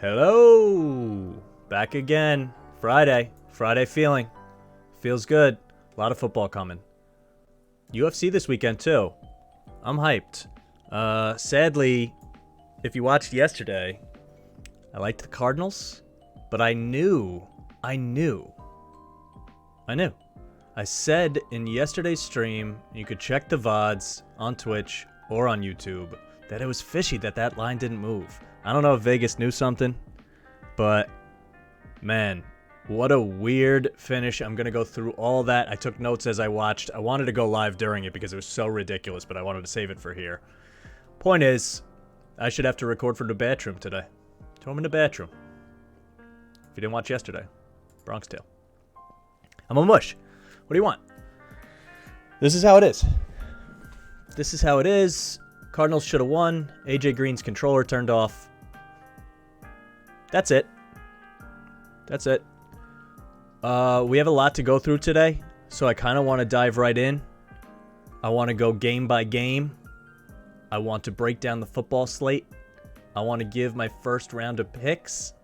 Hello! Back again. Friday feeling. Feels good. A lot of football coming. UFC this weekend too. I'm hyped. Sadly, if you watched yesterday, I liked the Cardinals, but I knew. I said in yesterday's stream, you could check the VODs on Twitch or on YouTube, that it was fishy that line didn't move. I don't know if Vegas knew something, but man, what a weird finish. I'm going to go through all that. I took notes as I watched. I wanted to go live during it because it was so ridiculous, but I wanted to save it for here. Point is, I should have to record from the bathroom today. So I'm in the bathroom. If you didn't watch yesterday, Bronx Tale. I'm a mush. What do you want? This is how it is. Cardinals should have won. AJ Green's controller turned off. That's it. We have a lot to go through today, so I kind of want to dive right in. I want to go game by game. I want to break down the football slate. I want to give my first round of picks.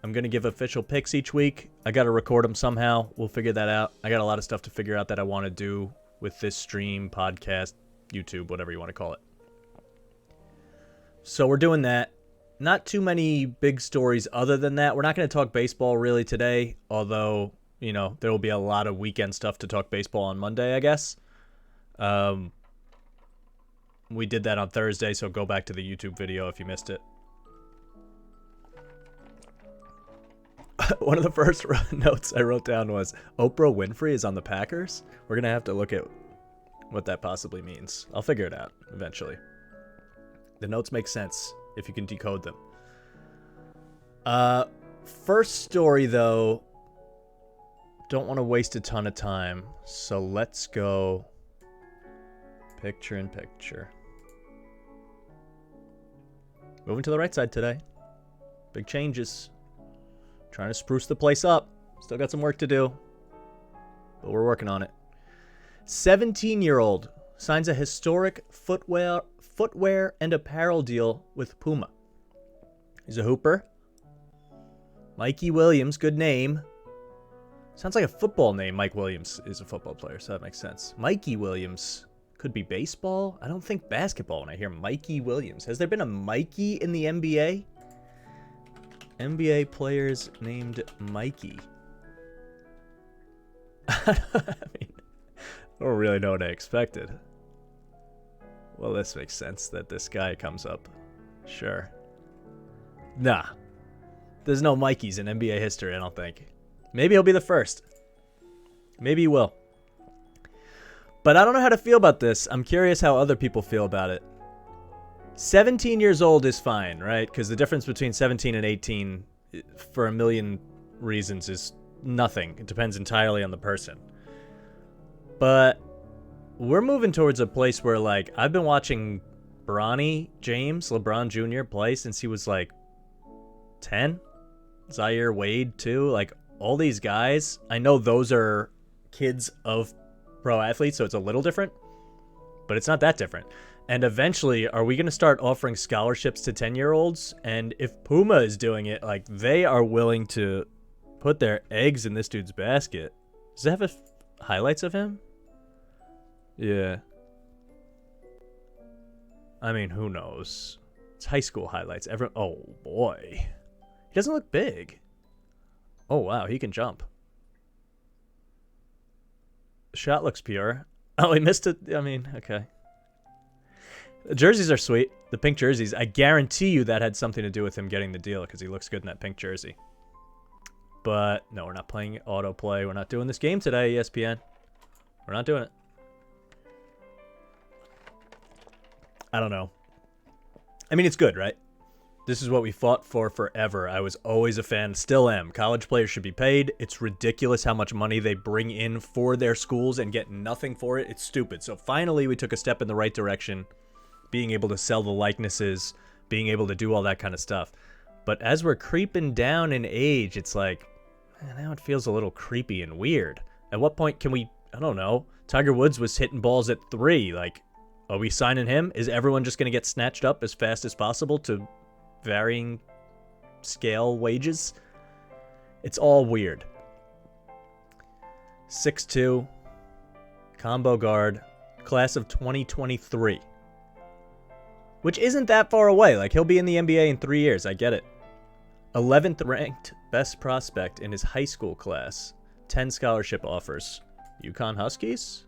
I'm going to give official picks each week. I got to record them somehow. We'll figure that out. I got a lot of stuff to figure out that I want to do with this stream, podcast, YouTube, whatever you want to call it. So we're doing that. Not too many big stories other than that. We're not going to talk baseball really today, although, you know, there will be a lot of weekend stuff to talk baseball on Monday, I guess. We did that on Thursday, so go back to the YouTube video if you missed it. One of the first notes I wrote down was, Oprah Winfrey is on the Packers? We're going to have to look at what that possibly means. I'll figure it out eventually. The notes make sense if you can decode them. First story, though, don't want to waste a ton of time, so let's go picture in picture. Moving to the right side today. Big changes. Trying to spruce the place up. Still got some work to do, but we're working on it. 17-year-old signs a historic footwear and apparel deal with Puma. He's a hooper. Mikey Williams, good name. Sounds like a football name. Mike Williams is a football player, so that makes sense. Mikey Williams could be baseball. I don't think basketball when I hear Mikey Williams. Has there been a Mikey in the NBA? NBA players named Mikey. I don't really know what I expected. Well, this makes sense that this guy comes up. Sure. Nah. There's no Mikeys in NBA history, I don't think. Maybe he'll be the first. Maybe he will. But I don't know how to feel about this. I'm curious how other people feel about it. 17 years old is fine, right? Because the difference between 17 and 18, for a million reasons, is nothing. It depends entirely on the person. But we're moving towards a place where, like, I've been watching Bronny James, LeBron Jr. play since he was, like, 10. Zaire Wade, too. Like, all these guys, I know those are kids of pro athletes, so it's a little different. But it's not that different. And eventually, are we going to start offering scholarships to 10-year-olds? And if Puma is doing it, like, they are willing to put their eggs in this dude's basket. Does it have highlights of him? Yeah. I mean, who knows? It's high school highlights. Oh, boy. He doesn't look big. Oh, wow. He can jump. The shot looks pure. Oh, he missed it. I mean, okay. The jerseys are sweet. The pink jerseys. I guarantee you that had something to do with him getting the deal because he looks good in that pink jersey. But, no, we're not playing autoplay. We're not doing this game today, ESPN. We're not doing it. I don't know. I mean, it's good, right? This is what we fought for forever. I was always a fan, still am. College players should be paid. It's ridiculous how much money they bring in for their schools and get nothing for it. It's stupid. So finally, we took a step in the right direction, being able to sell the likenesses, being able to do all that kind of stuff. But as we're creeping down in age, it's like, man, now it feels a little creepy and weird. At what point can we, I don't know, Tiger Woods was hitting balls at 3, like, are we signing him? Is everyone just going to get snatched up as fast as possible to varying scale wages. It's all weird. 6'2", combo guard, class of 2023. Which isn't that far away. Like, he'll be in the NBA in 3 years. I get it. 11th ranked best prospect in his high school class. 10 scholarship offers. UConn Huskies?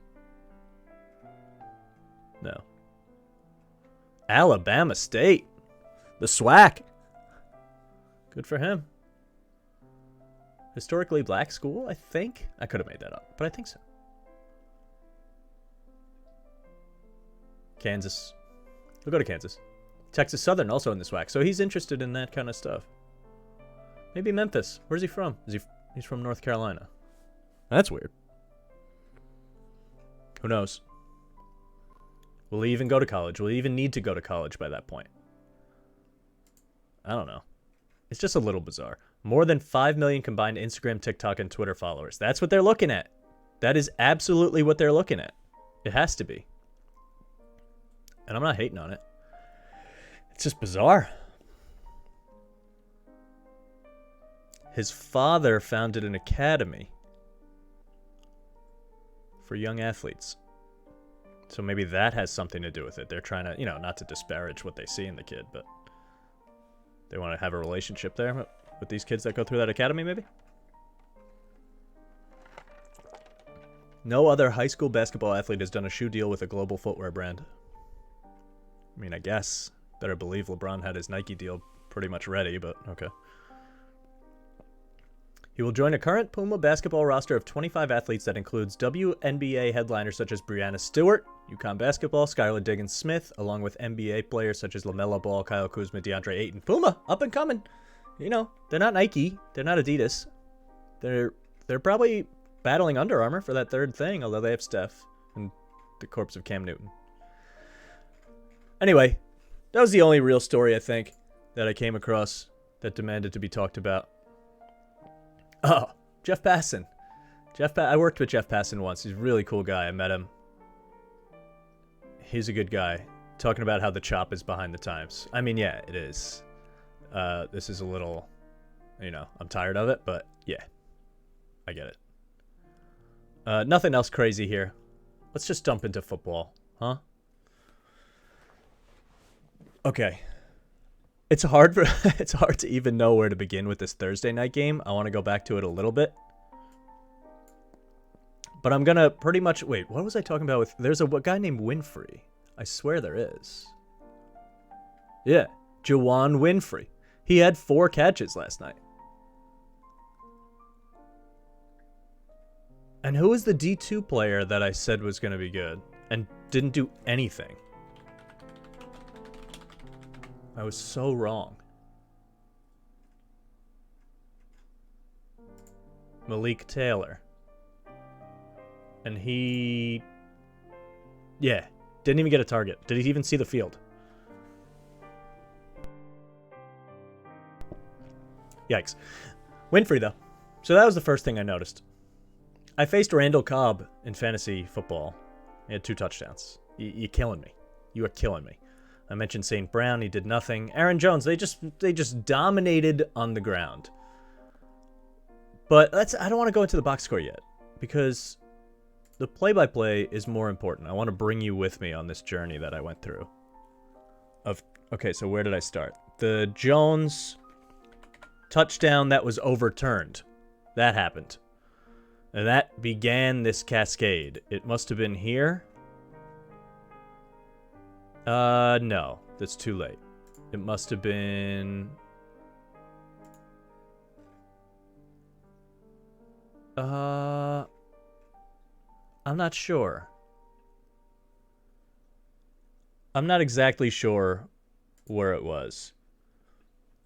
No. Alabama State. The SWAC. Good for him. Historically black school, I think? I could have made that up, but I think so. Kansas. We'll go to Kansas. Texas Southern also in the SWAC, so he's interested in that kind of stuff. Maybe Memphis. Where's he from? He's from North Carolina. That's weird. Who knows? Will he even go to college? Will he even need to go to college by that point? I don't know. It's just a little bizarre. More than 5 million combined Instagram, TikTok, and Twitter followers. That's what they're looking at. That is absolutely what they're looking at. It has to be. And I'm not hating on it. It's just bizarre. His father founded an academy for young athletes. So maybe that has something to do with it. They're trying to, not to disparage what they see in the kid, but they want to have a relationship there with these kids that go through that academy, maybe? No other high school basketball athlete has done a shoe deal with a global footwear brand. I mean, I guess. Better believe LeBron had his Nike deal pretty much ready, but okay. He will join a current Puma basketball roster of 25 athletes that includes WNBA headliners such as Breanna Stewart, UConn basketball, Skylar Diggins-Smith, along with NBA players such as LaMelo Ball, Kyle Kuzma, DeAndre Ayton. Puma, up and coming. They're not Nike. They're not Adidas. They're probably battling Under Armour for that third thing, although they have Steph and the corpse of Cam Newton. Anyway, that was the only real story, I think, that I came across that demanded to be talked about. Oh, Jeff Passan. I worked with Jeff Passan once. He's a really cool guy. I met him. He's a good guy. Talking about how the chop is behind the times. I mean, yeah, it is. This is a little, I'm tired of it, but yeah, I get it. Nothing else crazy here. Let's just jump into football, huh? Okay. It's hard to even know where to begin with this Thursday night game. I want to go back to it a little bit. But I'm going to pretty much... Wait, what was I talking about with... There's a guy named Winfrey. I swear there is. Yeah, Juwan Winfrey. He had 4 catches last night. And who was the D2 player that I said was going to be good and didn't do anything? I was so wrong. Malik Taylor. And he... Yeah, didn't even get a target. Did he even see the field? Yikes. Winfrey, though. So that was the first thing I noticed. I faced Randall Cobb in fantasy football. He had 2 touchdowns. You're killing me. You are killing me. I mentioned St. Brown. He did nothing. Aaron Jones, they just dominated on the ground. But I don't want to go into the box score yet, because the play-by-play is more important. I want to bring you with me on this journey that I went through. Okay, so where did I start? The Jones touchdown that was overturned. That happened. And that began this cascade. It must have been here. No. That's too late. It must have been... I'm not sure. I'm not exactly sure where it was.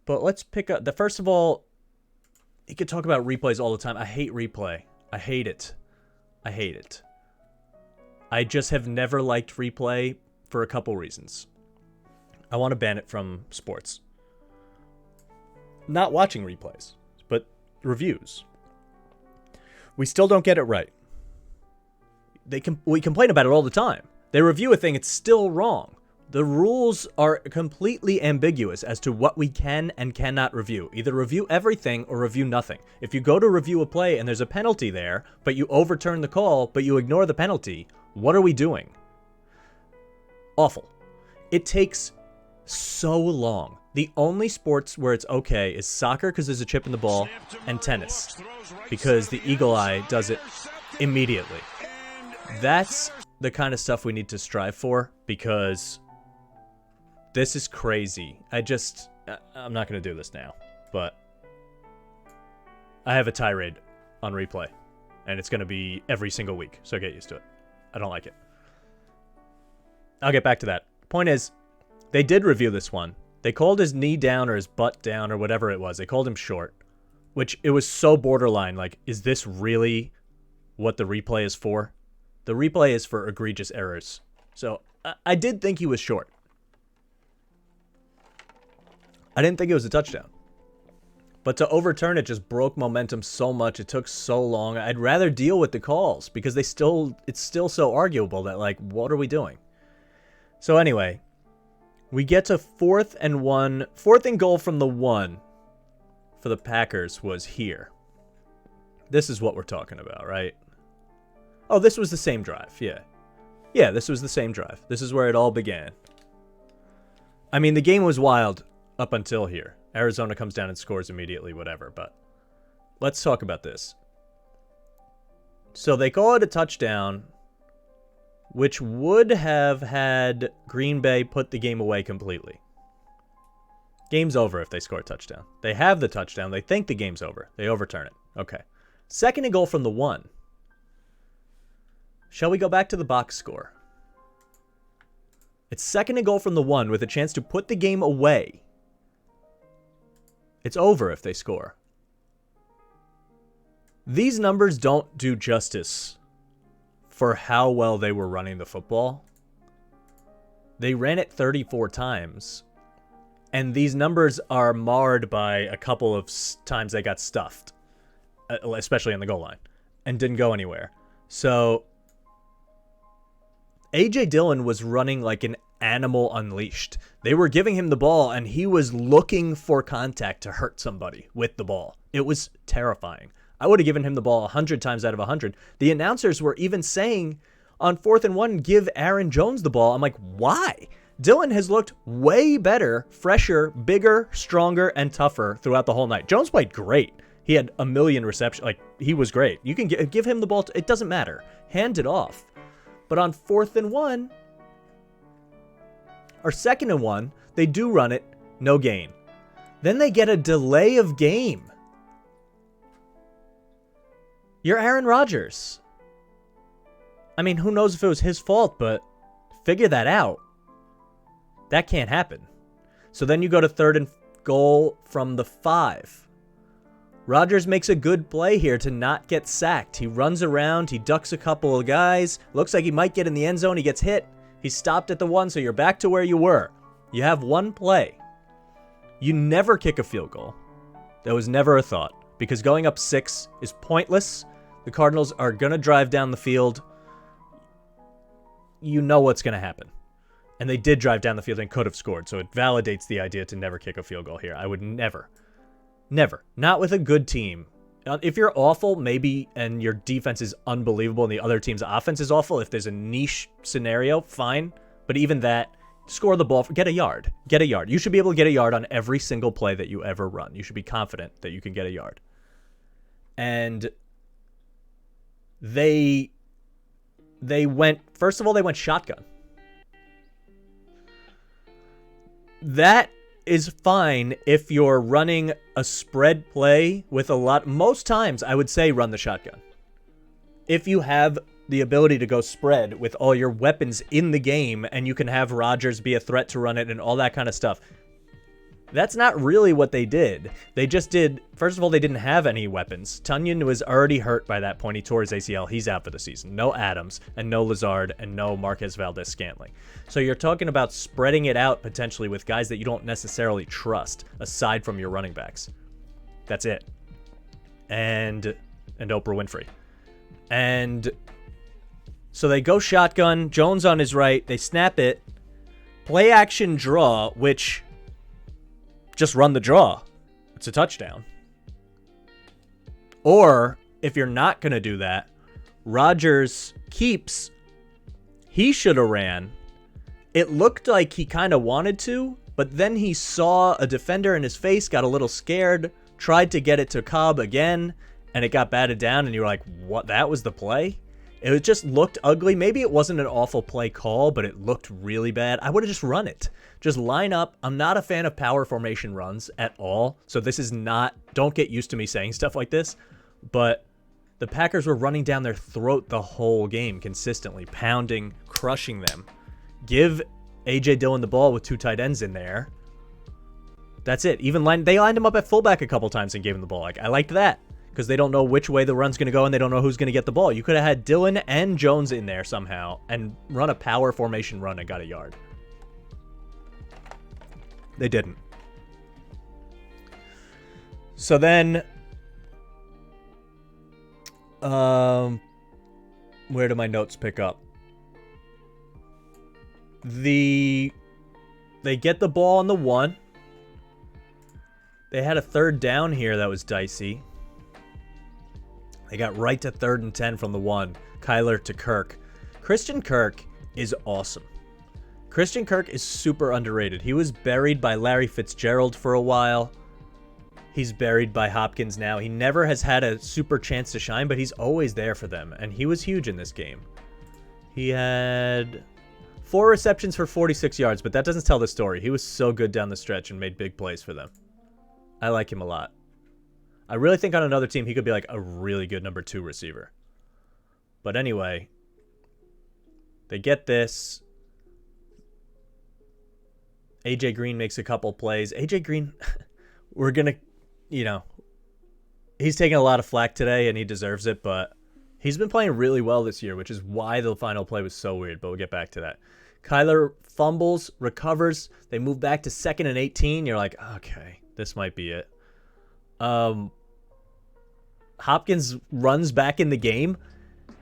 But let's pick up... First of all, you could talk about replays all the time. I hate replay. I hate it. I hate it. I just have never liked replay for a couple reasons. I want to ban it from sports. Not watching replays, but reviews. We still don't get it right. We complain about it all the time. They review a thing, it's still wrong. The rules are completely ambiguous as to what we can and cannot review. Either review everything or review nothing. If you go to review a play and there's a penalty there, but you overturn the call, but you ignore the penalty, what are we doing? Awful. It takes so long. The only sports where it's okay is soccer because there's a chip in the ball, and tennis because the eagle eye does it immediately. That's the kind of stuff we need to strive for, because this is crazy. I'm not going to do this now, but I have a tirade on replay, and it's going to be every single week, so get used to it. I don't like it. I'll get back to that. Point is, they did review this one. They called his knee down or his butt down or whatever it was. They called him short, which it was so borderline. Like, is this really what the replay is for? The replay is for egregious errors. So I did think he was short. I didn't think it was a touchdown. But to overturn it just broke momentum so much. It took so long. I'd rather deal with the calls because it's still so arguable that, like, what are we doing? So anyway, we get to 4th and 1. 4th and goal from the 1 for the Packers was here. This is what we're talking about, right? Oh, this was the same drive. Yeah. Yeah, this was the same drive. This is where it all began. I mean, the game was wild up until here. Arizona comes down and scores immediately, whatever. But let's talk about this. So they call it a touchdown, which would have had Green Bay put the game away completely. Game's over if they score a touchdown. They have the touchdown. They think the game's over. They overturn it. Okay. 2nd and goal from the 1. Shall we go back to the box score? It's 2nd and goal from the 1 with a chance to put the game away. It's over if they score. These numbers don't do justice for how well they were running the football. They ran it 34 times. And these numbers are marred by a couple of times they got stuffed, especially on the goal line, and didn't go anywhere. So A.J. Dillon was running like an animal unleashed. They were giving him the ball, and he was looking for contact to hurt somebody with the ball. It was terrifying. I would have given him the ball 100 times out of 100. The announcers were even saying on 4th and 1, give Aaron Jones the ball. I'm like, why? Dillon has looked way better, fresher, bigger, stronger, and tougher throughout the whole night. Jones played great. He had a million receptions. Like, he was great. You can give him the ball. It doesn't matter. Hand it off. But on 4th and 1, or 2nd and 1, they do run it, no gain. Then they get a delay of game. You're Aaron Rodgers. I mean, who knows if it was his fault, but figure that out. That can't happen. So then you go to 3rd and goal from the 5. Rodgers makes a good play here to not get sacked. He runs around. He ducks a couple of guys. Looks like he might get in the end zone. He gets hit. He's stopped at the 1, so you're back to where you were. You have one play. You never kick a field goal. That was never a thought, because going up 6 is pointless. The Cardinals are going to drive down the field. You know what's going to happen. And they did drive down the field and could have scored, so it validates the idea to never kick a field goal here. I would never. Never. Not with a good team. If you're awful, maybe, and your defense is unbelievable and the other team's offense is awful, if there's a niche scenario, fine. But even that, score the ball, get a yard. Get a yard. You should be able to get a yard on every single play that you ever run. You should be confident that you can get a yard. And they went, first of all, they went shotgun. That is fine if you're running a spread play with a lot. Most times, I would say run the shotgun. If you have the ability to go spread with all your weapons in the game and you can have Rodgers be a threat to run it and all that kind of stuff. That's not really what they did. They just did, first of all, they didn't have any weapons. Tunyon was already hurt by that point. He tore his ACL. He's out for the season. No Adams and no Lazard and no Marquez Valdez-Scantling. So you're talking about spreading it out potentially with guys that you don't necessarily trust aside from your running backs. That's it. And Oprah Winfrey. And so they go shotgun. Jones on his right. They snap it. Play action draw, which just run the draw. It's a touchdown. Or if you're not going to do that, Rodgers keeps. He should have ran. It looked like he kind of wanted to, but then he saw a defender in his face, got a little scared, tried to get it to Cobb again, and it got batted down, and you were like, what? That was the play? It just looked ugly. Maybe it wasn't an awful play call, but it looked really bad. I would have just run it. Just line up. I'm not a fan of power formation runs at all, so this is not... Don't get used to me saying stuff like this, but the Packers were running down their throat the whole game consistently, pounding, crushing them. Give A.J. Dillon the ball with 2 tight ends in there. That's it. They lined him up at fullback a couple times and gave him the ball. Like, I liked that because they don't know which way the run's going to go and they don't know who's going to get the ball. You could have had Dillon and Jones in there somehow and run a power formation run and got a yard. They didn't. So then, where do my notes pick up? They get the ball on the 1. They had a 3rd down here that was dicey. They got right to 3rd and 10 from the 1. Kyler to Kirk. Christian Kirk is awesome. Christian Kirk is super underrated. He was buried by Larry Fitzgerald for a while. He's buried by Hopkins now. He never has had a super chance to shine, but he's always there for them, and he was huge in this game. He had 4 receptions for 46 yards, but that doesn't tell the story. He was so good down the stretch and made big plays for them. I like him a lot. I really think on another team he could be like a really good number 2 receiver. But anyway, they get this. AJ Green makes a couple plays. AJ Green, we're going to, he's taking a lot of flack today and he deserves it, but he's been playing really well this year, which is why the final play was so weird, but we'll get back to that. Kyler fumbles, recovers. They move back to 2nd and 18. You're like, okay, this might be it. Hopkins runs back in the game.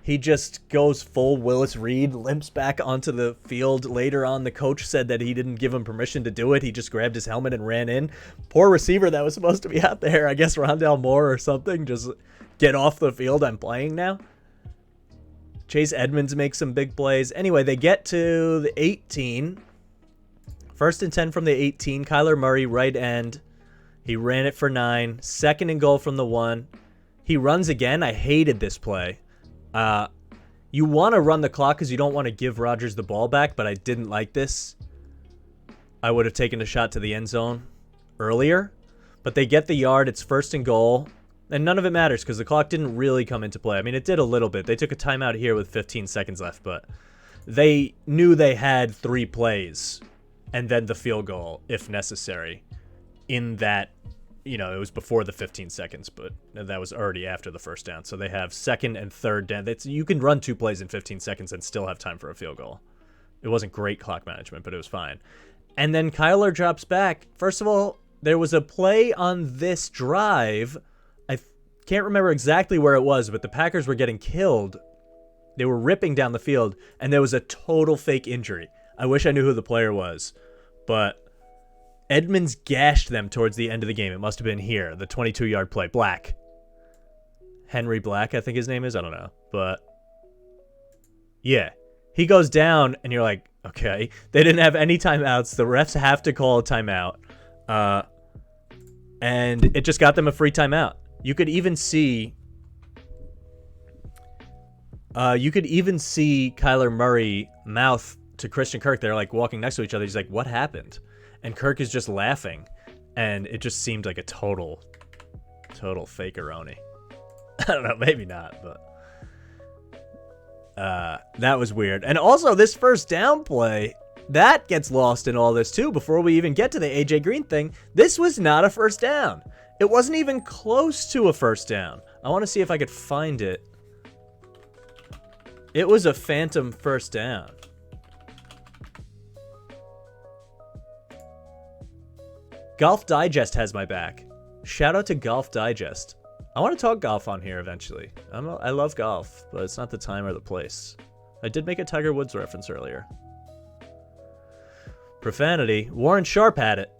He just goes full Willis Reed, limps back onto the field. Later on, the coach said that he didn't give him permission to do it. He just grabbed his helmet and ran in. Poor receiver that was supposed to be out there. I guess Rondale Moore or something. Just get off the field. I'm playing now. Chase Edmonds makes some big plays. Anyway, they get to the 18. 1st and 10 from the 18. Kyler Murray, right end. He ran it for 9. 2nd and goal from the 1. He runs again. I hated this play. You want to run the clock because you don't want to give Rodgers the ball back, but I didn't like this. I would have taken a shot to the end zone earlier, but they get the yard. It's 1st and goal, and none of it matters because the clock didn't really come into play. I mean, it did a little bit. They took a timeout here with 15 seconds left, but they knew they had 3 plays and then the field goal if necessary in that. It was before the 15 seconds, but that was already after the 1st down. So they have 2nd and 3rd down. You can run 2 plays in 15 seconds and still have time for a field goal. It wasn't great clock management, but it was fine. And then Kyler drops back. First of all, there was a play on this drive. I can't remember exactly where it was, but the Packers were getting killed. They were ripping down the field, and there was a total fake injury. I wish I knew who the player was, but Edmonds gashed them towards the end of the game. It must have been here, the 22-yard play. Black. Henry Black, I think his name is. I don't know. But, yeah. He goes down, and you're like, okay. They didn't have any timeouts. The refs have to call a timeout. And it just got them a free timeout. You could even see... Kyler Murray mouth to Christian Kirk. They're like walking next to each other. He's like, what happened? And Kirk is just laughing, and it just seemed like a total fake-a-roni. I don't know, maybe not, but that was weird. And also, this 1st down play, that gets lost in all this, too. Before we even get to the A.J. Green thing, this was not a 1st down. It wasn't even close to a 1st down. I want to see if I could find it. It was a phantom 1st down. Golf Digest has my back. Shout out to Golf Digest. I want to talk golf on here eventually. I love golf, but it's not the time or the place. I did make a Tiger Woods reference earlier. Profanity. Warren Sharp had it.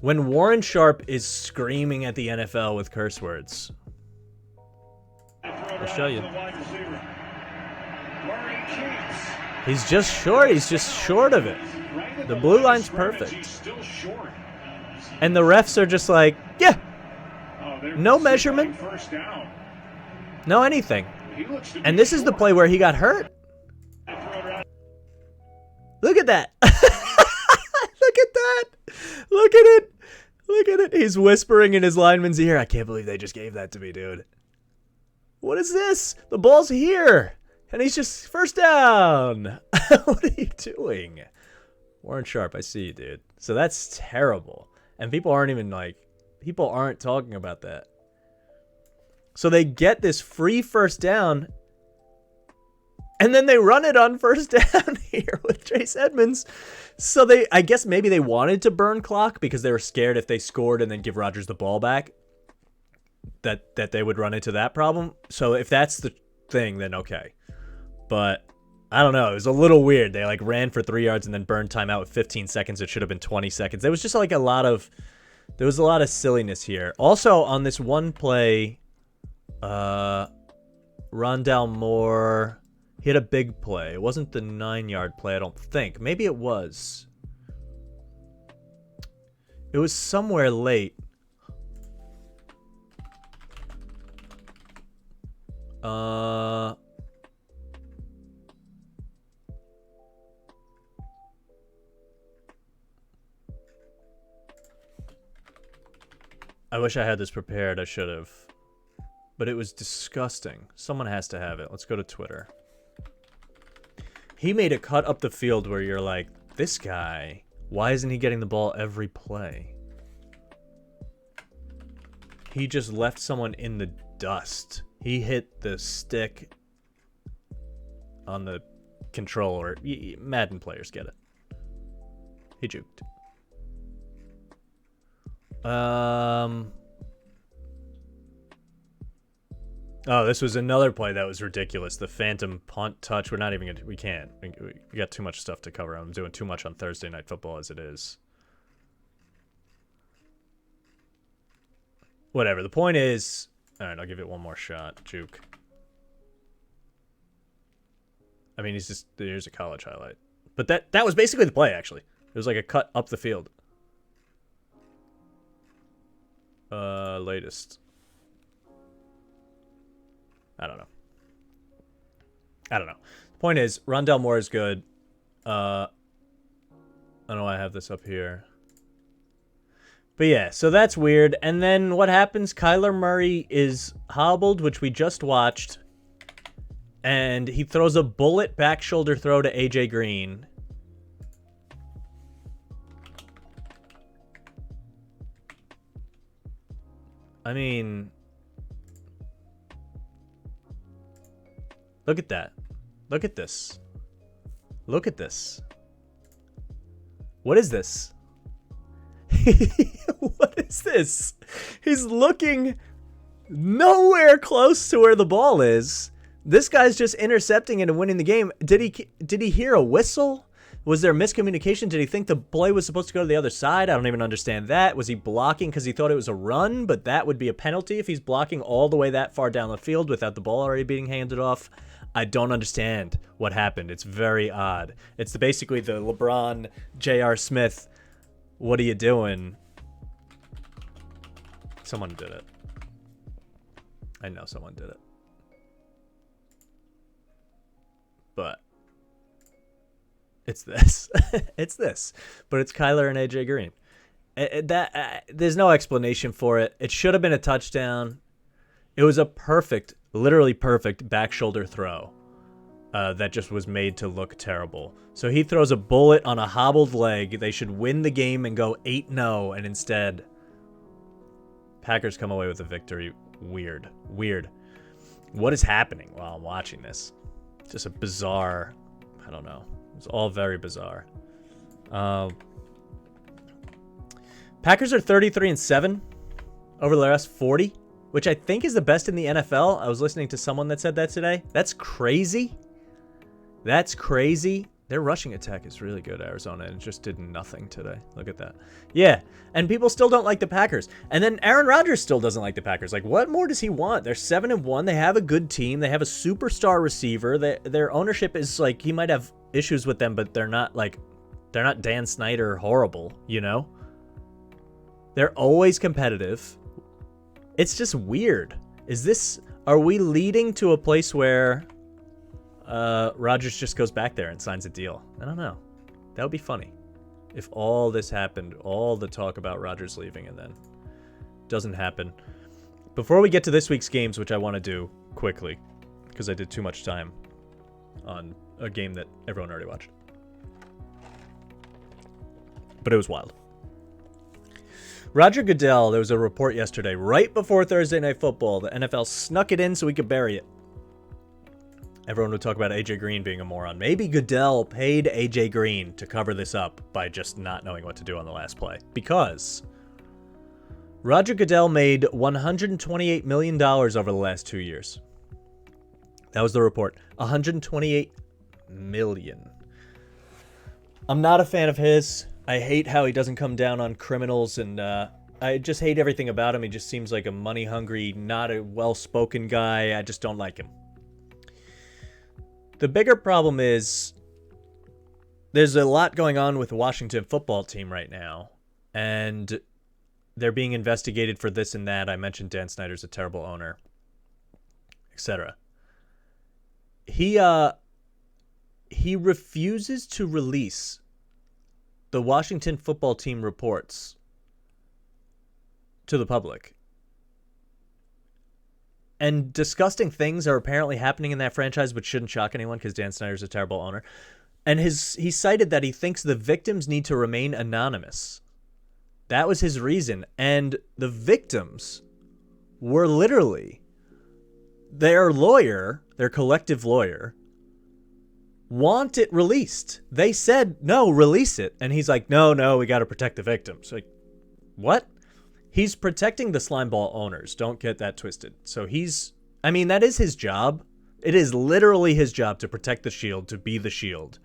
When Warren Sharp is screaming at the NFL with curse words. I'll show you. He's just short. He's just short of it. The blue line's perfect. And the refs are just like, yeah. No measurement. No anything. And this is the play where he got hurt. Look at that. Look at that. Look at it. Look at it. He's whispering in his lineman's ear. I can't believe they just gave that to me, dude. What is this? The ball's here. And he's just first down. What are you doing? Warren Sharp, I see you, dude. So that's terrible. And people aren't even people aren't talking about that. So they get this free first down. And then they run it on first down here with Chase Edmonds. So I guess maybe they wanted to burn clock because they were scared if they scored and then give Rodgers the ball back, that they would run into that problem. So if that's the thing, then okay. But I don't know. It was a little weird. They ran for 3 yards and then burned timeout with 15 seconds. It should have been 20 seconds. There was just there was a lot of silliness here. Also on this one play, Rondale Moore, he had a big play. It wasn't the 9-yard play, I don't think. Maybe it was. It was somewhere late. I wish I had this prepared. I should have. But it was disgusting. Someone has to have it. Let's go to Twitter. He made a cut up the field where you're like, this guy, why isn't he getting the ball every play? He just left someone in the dust. He hit the stick on the controller. Madden players get it. He juked. Oh, this was another play that was ridiculous. The phantom punt touch. We're not even gonna. We can't. We got too much stuff to cover. I'm doing too much on Thursday Night Football as it is. Whatever. The point is. All right, I'll give it one more shot. Juke. I mean, here's a college highlight. But that was basically the play, actually. It was like a cut up the field. Latest. I don't know. The point is, Rondale Moore is good. I don't know why I have this up here. But yeah, so that's weird. And then what happens? Kyler Murray is hobbled, which we just watched. And he throws a bullet back shoulder throw to AJ Green. I mean, look at that. Look at this. Look at this. What is this? What is this? He's looking nowhere close to where the ball is. This guy's just intercepting it and winning the game. Did he hear a whistle? Was there miscommunication? Did he think the play was supposed to go to the other side? I don't even understand that. Was he blocking because he thought it was a run? But that would be a penalty if he's blocking all the way that far down the field without the ball already being handed off. I don't understand what happened. It's very odd. It's basically the LeBron, J.R. Smith, what are you doing? Someone did it. I know someone did it. But it's this. It's this. But it's Kyler and AJ Green. There's no explanation for it. It should have been a touchdown. It was a perfect, literally perfect back shoulder throw that just was made to look terrible. So he throws a bullet on a hobbled leg. They should win the game and go 8-0, and instead, Packers come away with a victory. Weird. What is happening while I'm watching this? Just a bizarre, I don't know. It's all very bizarre. Packers are 33-7 over the last 40, which I think is the best in the NFL. I was listening to someone that said that today. That's crazy. That's crazy. Their rushing attack is really good, Arizona, and it just did nothing today. Look at that. Yeah, and people still don't like the Packers. And then Aaron Rodgers still doesn't like the Packers. Like, what more does he want? They're 7-1. They have a good team. They have a superstar receiver. Their ownership is like, he might have issues with them, but they're not Dan Snyder horrible, you know? They're always competitive. It's just weird. Are we leading to a place where Rodgers just goes back there and signs a deal? I don't know. That would be funny if all this happened, all the talk about Rodgers leaving, and then doesn't happen. Before we get to this week's games, which I want to do quickly because I did too much time on a game that everyone already watched. But it was wild. Roger Goodell, there was a report yesterday, right before Thursday Night Football, the NFL snuck it in so we could bury it. Everyone would talk about AJ Green being a moron. Maybe Goodell paid AJ Green to cover this up by just not knowing what to do on the last play. Because Roger Goodell made $128 million over the last 2 years. That was the report. $128 million. I'm not a fan of his. I hate how he doesn't come down on criminals, and I just hate everything about him. He just seems like a money-hungry, not a well-spoken guy. I just don't like him. The bigger problem is there's a lot going on with the Washington football team right now, and they're being investigated for this and that. I mentioned Dan Snyder's a terrible owner, etc. He refuses to release the Washington football team reports to the public. And disgusting things are apparently happening in that franchise, which shouldn't shock anyone because Dan Snyder's a terrible owner. And he cited that he thinks the victims need to remain anonymous. That was his reason. And the victims were literally their lawyer, their collective lawyer, want it released. They said, no, release it. And he's like, no, we got to protect the victims. Like, what? He's protecting the slimeball owners. Don't get that twisted. So that is his job. It is literally his job to protect the shield, to be the shield,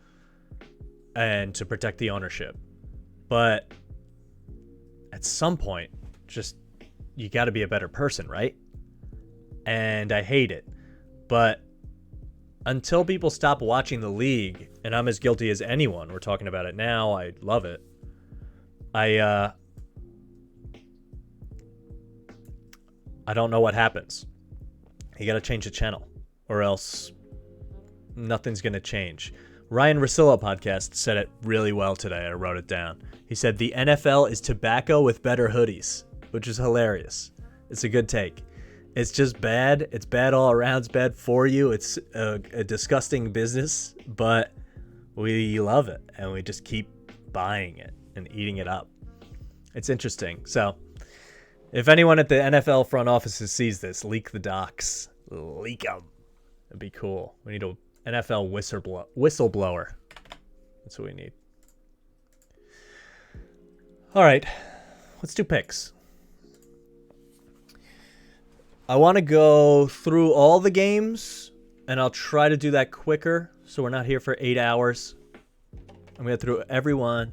and to protect the ownership. But at some point, just, you got to be a better person, right? And I hate it. But until people stop watching the league, and I'm as guilty as anyone, we're talking about it now, I love it. I don't know what happens. You got to change the channel, or else nothing's going to change. Ryan Russillo podcast said it really well today. I wrote it down. He said, the NFL is tobacco with better hoodies, which is hilarious. It's a good take. It's just bad. It's bad all around. It's bad for you. It's a disgusting business, but we love it, and we just keep buying it and eating it up. It's interesting. So if anyone at the NFL front offices sees this, leak the docs. Leak them. It'd be cool. We need a NFL whistleblower. That's what we need. All right. Let's do picks. I want to go through all the games, and I'll try to do that quicker so we're not here for 8 hours. I'm going to through every one.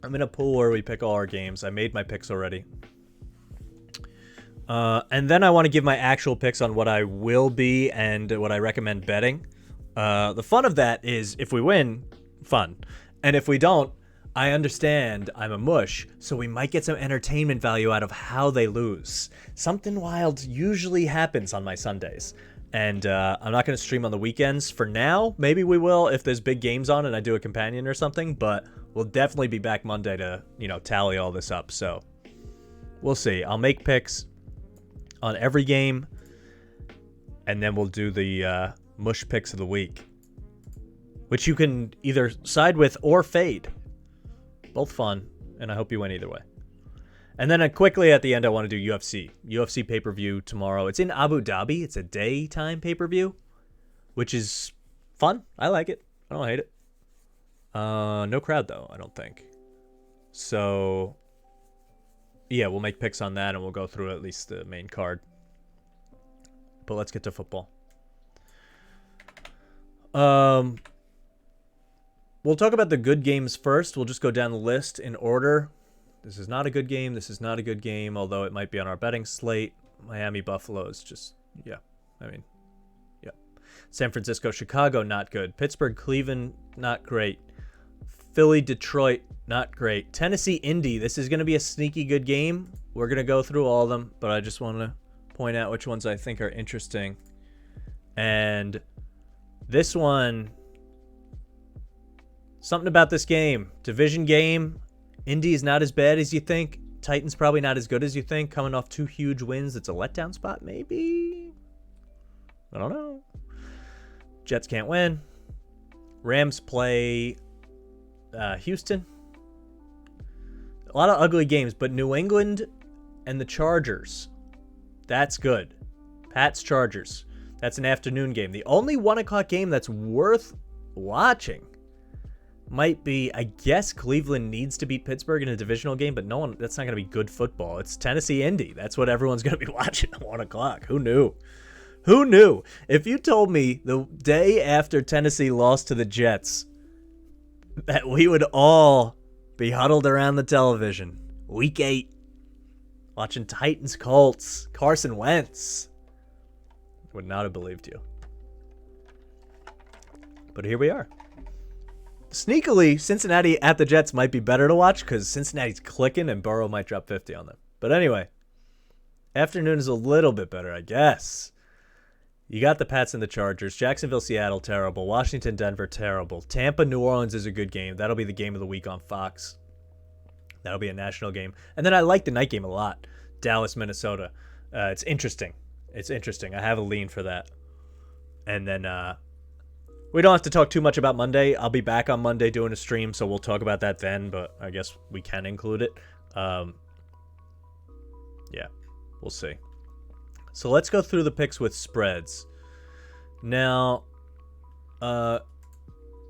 I'm in a pool where we pick all our games. I made my picks already. And then I want to give my actual picks on what I will be and what I recommend betting. The fun of that is if we win, fun. And if we don't, I understand I'm a mush, so we might get some entertainment value out of how they lose. Something wild usually happens on my Sundays. And I'm not going to stream on the weekends for now. Maybe we will if there's big games on and I do a companion or something. But we'll definitely be back Monday to, tally all this up. So we'll see. I'll make picks on every game. And then we'll do the mush picks of the week, which you can either side with or fade. Both fun, and I hope you win either way. And then quickly at the end, I want to do UFC. UFC pay-per-view tomorrow. It's in Abu Dhabi. It's a daytime pay-per-view, which is fun. I like it. I don't hate it. No crowd, though, I don't think. So, yeah, we'll make picks on that, and we'll go through at least the main card. But let's get to football. We'll talk about the good games first. We'll just go down the list in order. This is not a good game. This is not a good game, although it might be on our betting slate. Miami Buffalo is just, yeah. San Francisco Chicago, not good. Pittsburgh Cleveland, not great. Philly Detroit, not great. Tennessee Indy, this is going to be a sneaky good game. We're going to go through all of them, but I just want to point out which ones I think are interesting. And this one, something about this game. Division game. Indy is not as bad as you think. Titans probably not as good as you think. Coming off 2 huge wins. It's a letdown spot, maybe? I don't know. Jets can't win. Rams play Houston. A lot of ugly games, but New England and the Chargers. That's good. Pats Chargers. That's an afternoon game. The only 1 o'clock game that's worth watching might be, I guess Cleveland needs to beat Pittsburgh in a divisional game, but that's not going to be good football. It's Tennessee Indy. That's what everyone's going to be watching at 1 o'clock. Who knew? Who knew? If you told me the day after Tennessee lost to the Jets that we would all be huddled around the television, week 8, watching Titans Colts, Carson Wentz, I would not have believed you. But here we are. Sneakily, Cincinnati at the Jets might be better to watch because Cincinnati's clicking and Burrow might drop 50 on them. But anyway, afternoon is a little bit better, I guess. You got the Pats and the Chargers. Jacksonville, Seattle, terrible. Washington, Denver, terrible. Tampa, New Orleans is a good game. That'll be the game of the week on Fox. That'll be a national game. And then I like the night game a lot. Dallas, Minnesota. It's interesting. It's interesting. I have a lean for that. And then we don't have to talk too much about Monday. I'll be back on Monday doing a stream, so we'll talk about that then, but I guess we can include it. Yeah, we'll see. So let's go through the picks with spreads. Now, I'm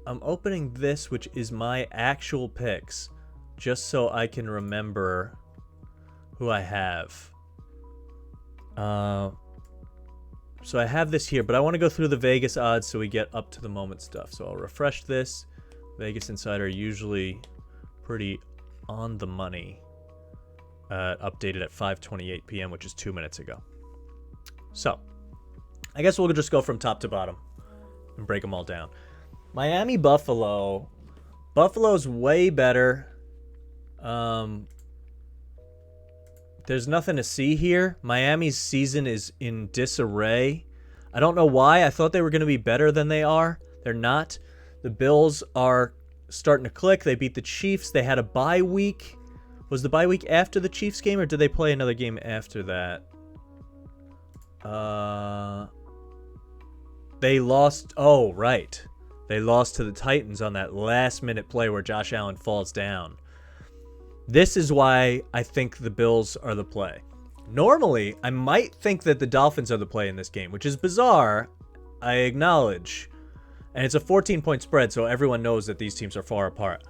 opening this, which is my actual picks, just so I can remember who I have. So I have this here, but I want to go through the Vegas odds so we get up to the moment stuff. So I'll refresh this. Vegas Insider usually pretty on the money. Updated at 5:28 p.m., which is 2 minutes ago. So, I guess we'll just go from top to bottom and break them all down. Miami, Buffalo. Buffalo's way better. There's nothing to see here. Miami's season is in disarray. I don't know why. I thought they were going to be better than they are. They're not. The Bills are starting to click. They beat the Chiefs. They had a bye week. Was the bye week after the Chiefs game, or did they play another game after that? They lost. Oh, right. They lost to the Titans on that last-minute play where Josh Allen falls down. This is why I think the Bills are the play. Normally, I might think that the Dolphins are the play in this game, which is bizarre, I acknowledge. And it's a 14-point spread, so everyone knows that these teams are far apart.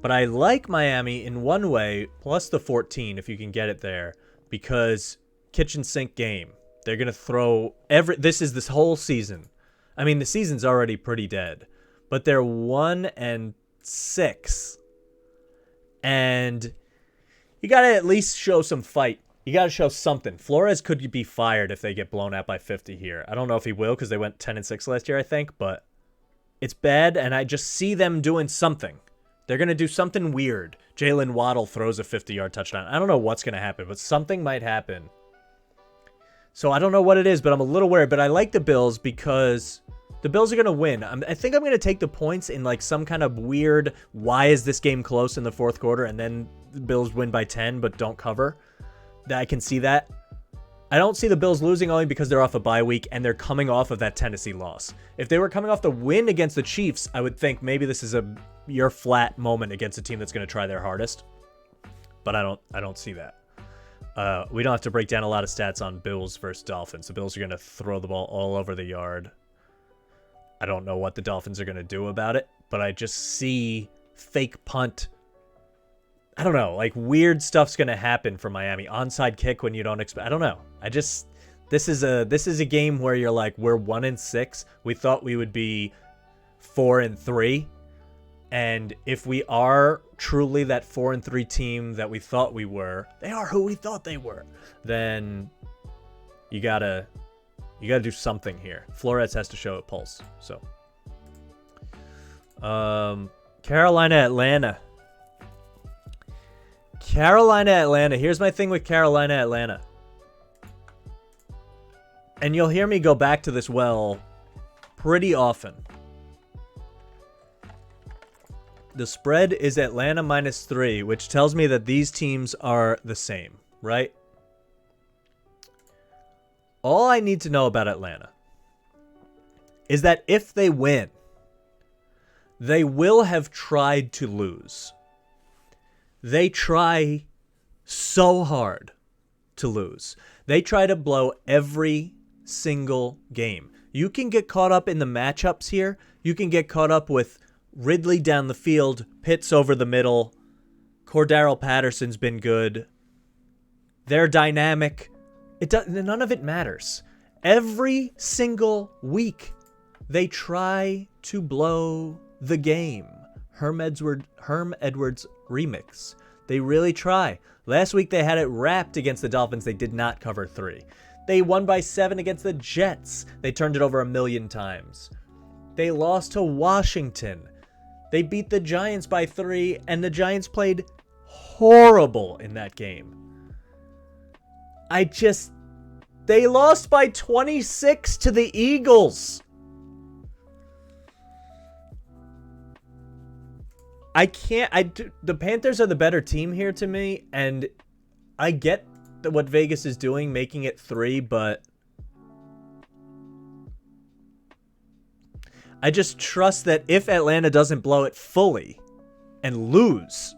But I like Miami in one way, plus the 14, if you can get it there, because kitchen sink game. They're going to throw this whole season. I mean, the season's already pretty dead, but they're 1-6. And you got to at least show some fight. You got to show something. Flores could be fired if they get blown out by 50 here. I don't know if he will because they went 10-6 last year, I think, but it's bad, and I just see them doing something. They're going to do something weird. Jalen Waddle throws a 50-yard touchdown. I don't know what's going to happen, but something might happen. So I don't know what it is, but I'm a little worried. But I like the Bills because the Bills are going to win. I think I'm going to take the points in like some kind of weird, why is this game close in the fourth quarter, and then the Bills win by 10 but don't cover. I can see that. I don't see the Bills losing only because they're off a bye week and they're coming off of that Tennessee loss. If they were coming off the win against the Chiefs, I would think maybe this is a year flat moment against a team that's going to try their hardest. But I don't see that. We don't have to break down a lot of stats on Bills versus Dolphins. The Bills are going to throw the ball all over the yard. I don't know what the Dolphins are going to do about it, but I just see fake punt. I don't know, like weird stuff's going to happen for Miami. Onside kick when you don't expect. I don't know. This is a game where you're like, we're 1-6. We thought we would be 4-3. And if we are truly that 4-3 team that we thought we were, they are who we thought they were, then you gotta do something here. Flores has to show a pulse. So, Carolina, Atlanta. Here's my thing with Carolina, Atlanta. And you'll hear me go back to this pretty often. The spread is Atlanta -3, which tells me that these teams are the same, right? All I need to know about Atlanta is that if they win, they will have tried to lose. They try so hard to lose. They try to blow every single game. You can get caught up in the matchups here. You can get caught up with Ridley down the field, Pitts over the middle. Cordarrelle Patterson's been good. They're dynamic. None of it matters. Every single week, they try to blow the game. Herm Edwards remix. They really try. Last week, they had it wrapped against the Dolphins. They did not cover 3. They won by 7 against the Jets. They turned it over 1,000,000 times. They lost to Washington. They beat the Giants by 3, and the Giants played horrible in that game. They lost by 26 to the Eagles. The Panthers are the better team here to me, and I get what Vegas is doing, making it 3, but I just trust that if Atlanta doesn't blow it fully and lose,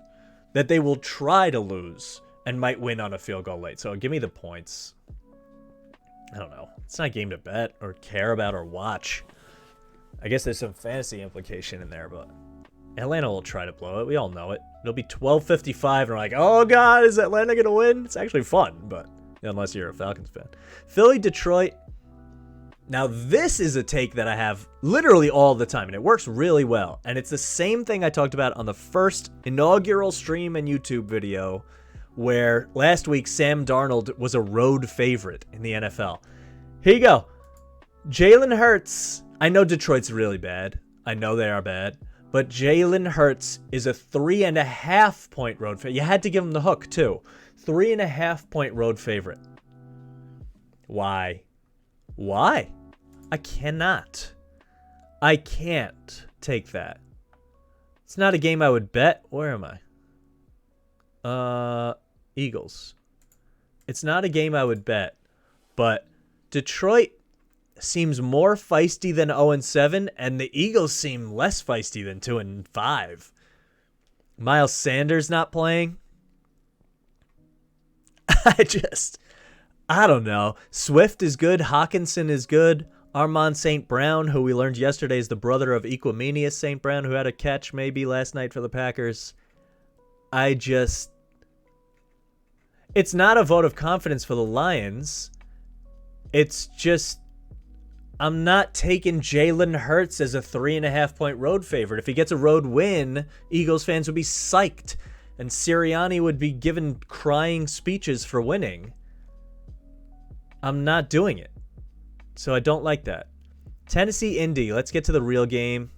that they will try to lose and might win on a field goal late. So give me the points. I don't know. It's not a game to bet or care about or watch. I guess there's some fantasy implication in there, but Atlanta will try to blow it. We all know it. It'll be 12:55, and we're like, oh, God, is Atlanta going to win? It's actually fun, but unless you're a Falcons fan. Philly, Detroit. Now, this is a take that I have literally all the time, and it works really well. And it's the same thing I talked about on the first inaugural stream and YouTube video, where last week Sam Darnold was a road favorite in the NFL. Here you go. Jalen Hurts. I know Detroit's really bad. I know they are bad. But Jalen Hurts is a 3.5-point road favorite. You had to give him the hook, too. 3.5-point road favorite. Why? I cannot. I can't take that. It's not a game I would bet. Where am I? Eagles. It's not a game I would bet, but Detroit seems more feisty than 0-7, and the Eagles seem less feisty than 2-5. Miles Sanders not playing. I don't know. Swift is good. Hawkinson is good. Armon St. Brown, who we learned yesterday is the brother of Equimenius St. Brown, who had a catch maybe last night for the Packers. It's not a vote of confidence for the Lions. It's just, I'm not taking Jalen Hurts as a 3.5-point road favorite. If he gets a road win, Eagles fans would be psyched, and Sirianni would be given crying speeches for winning. I'm not doing it. So I don't like that. Tennessee, Indy. Let's get to the real game.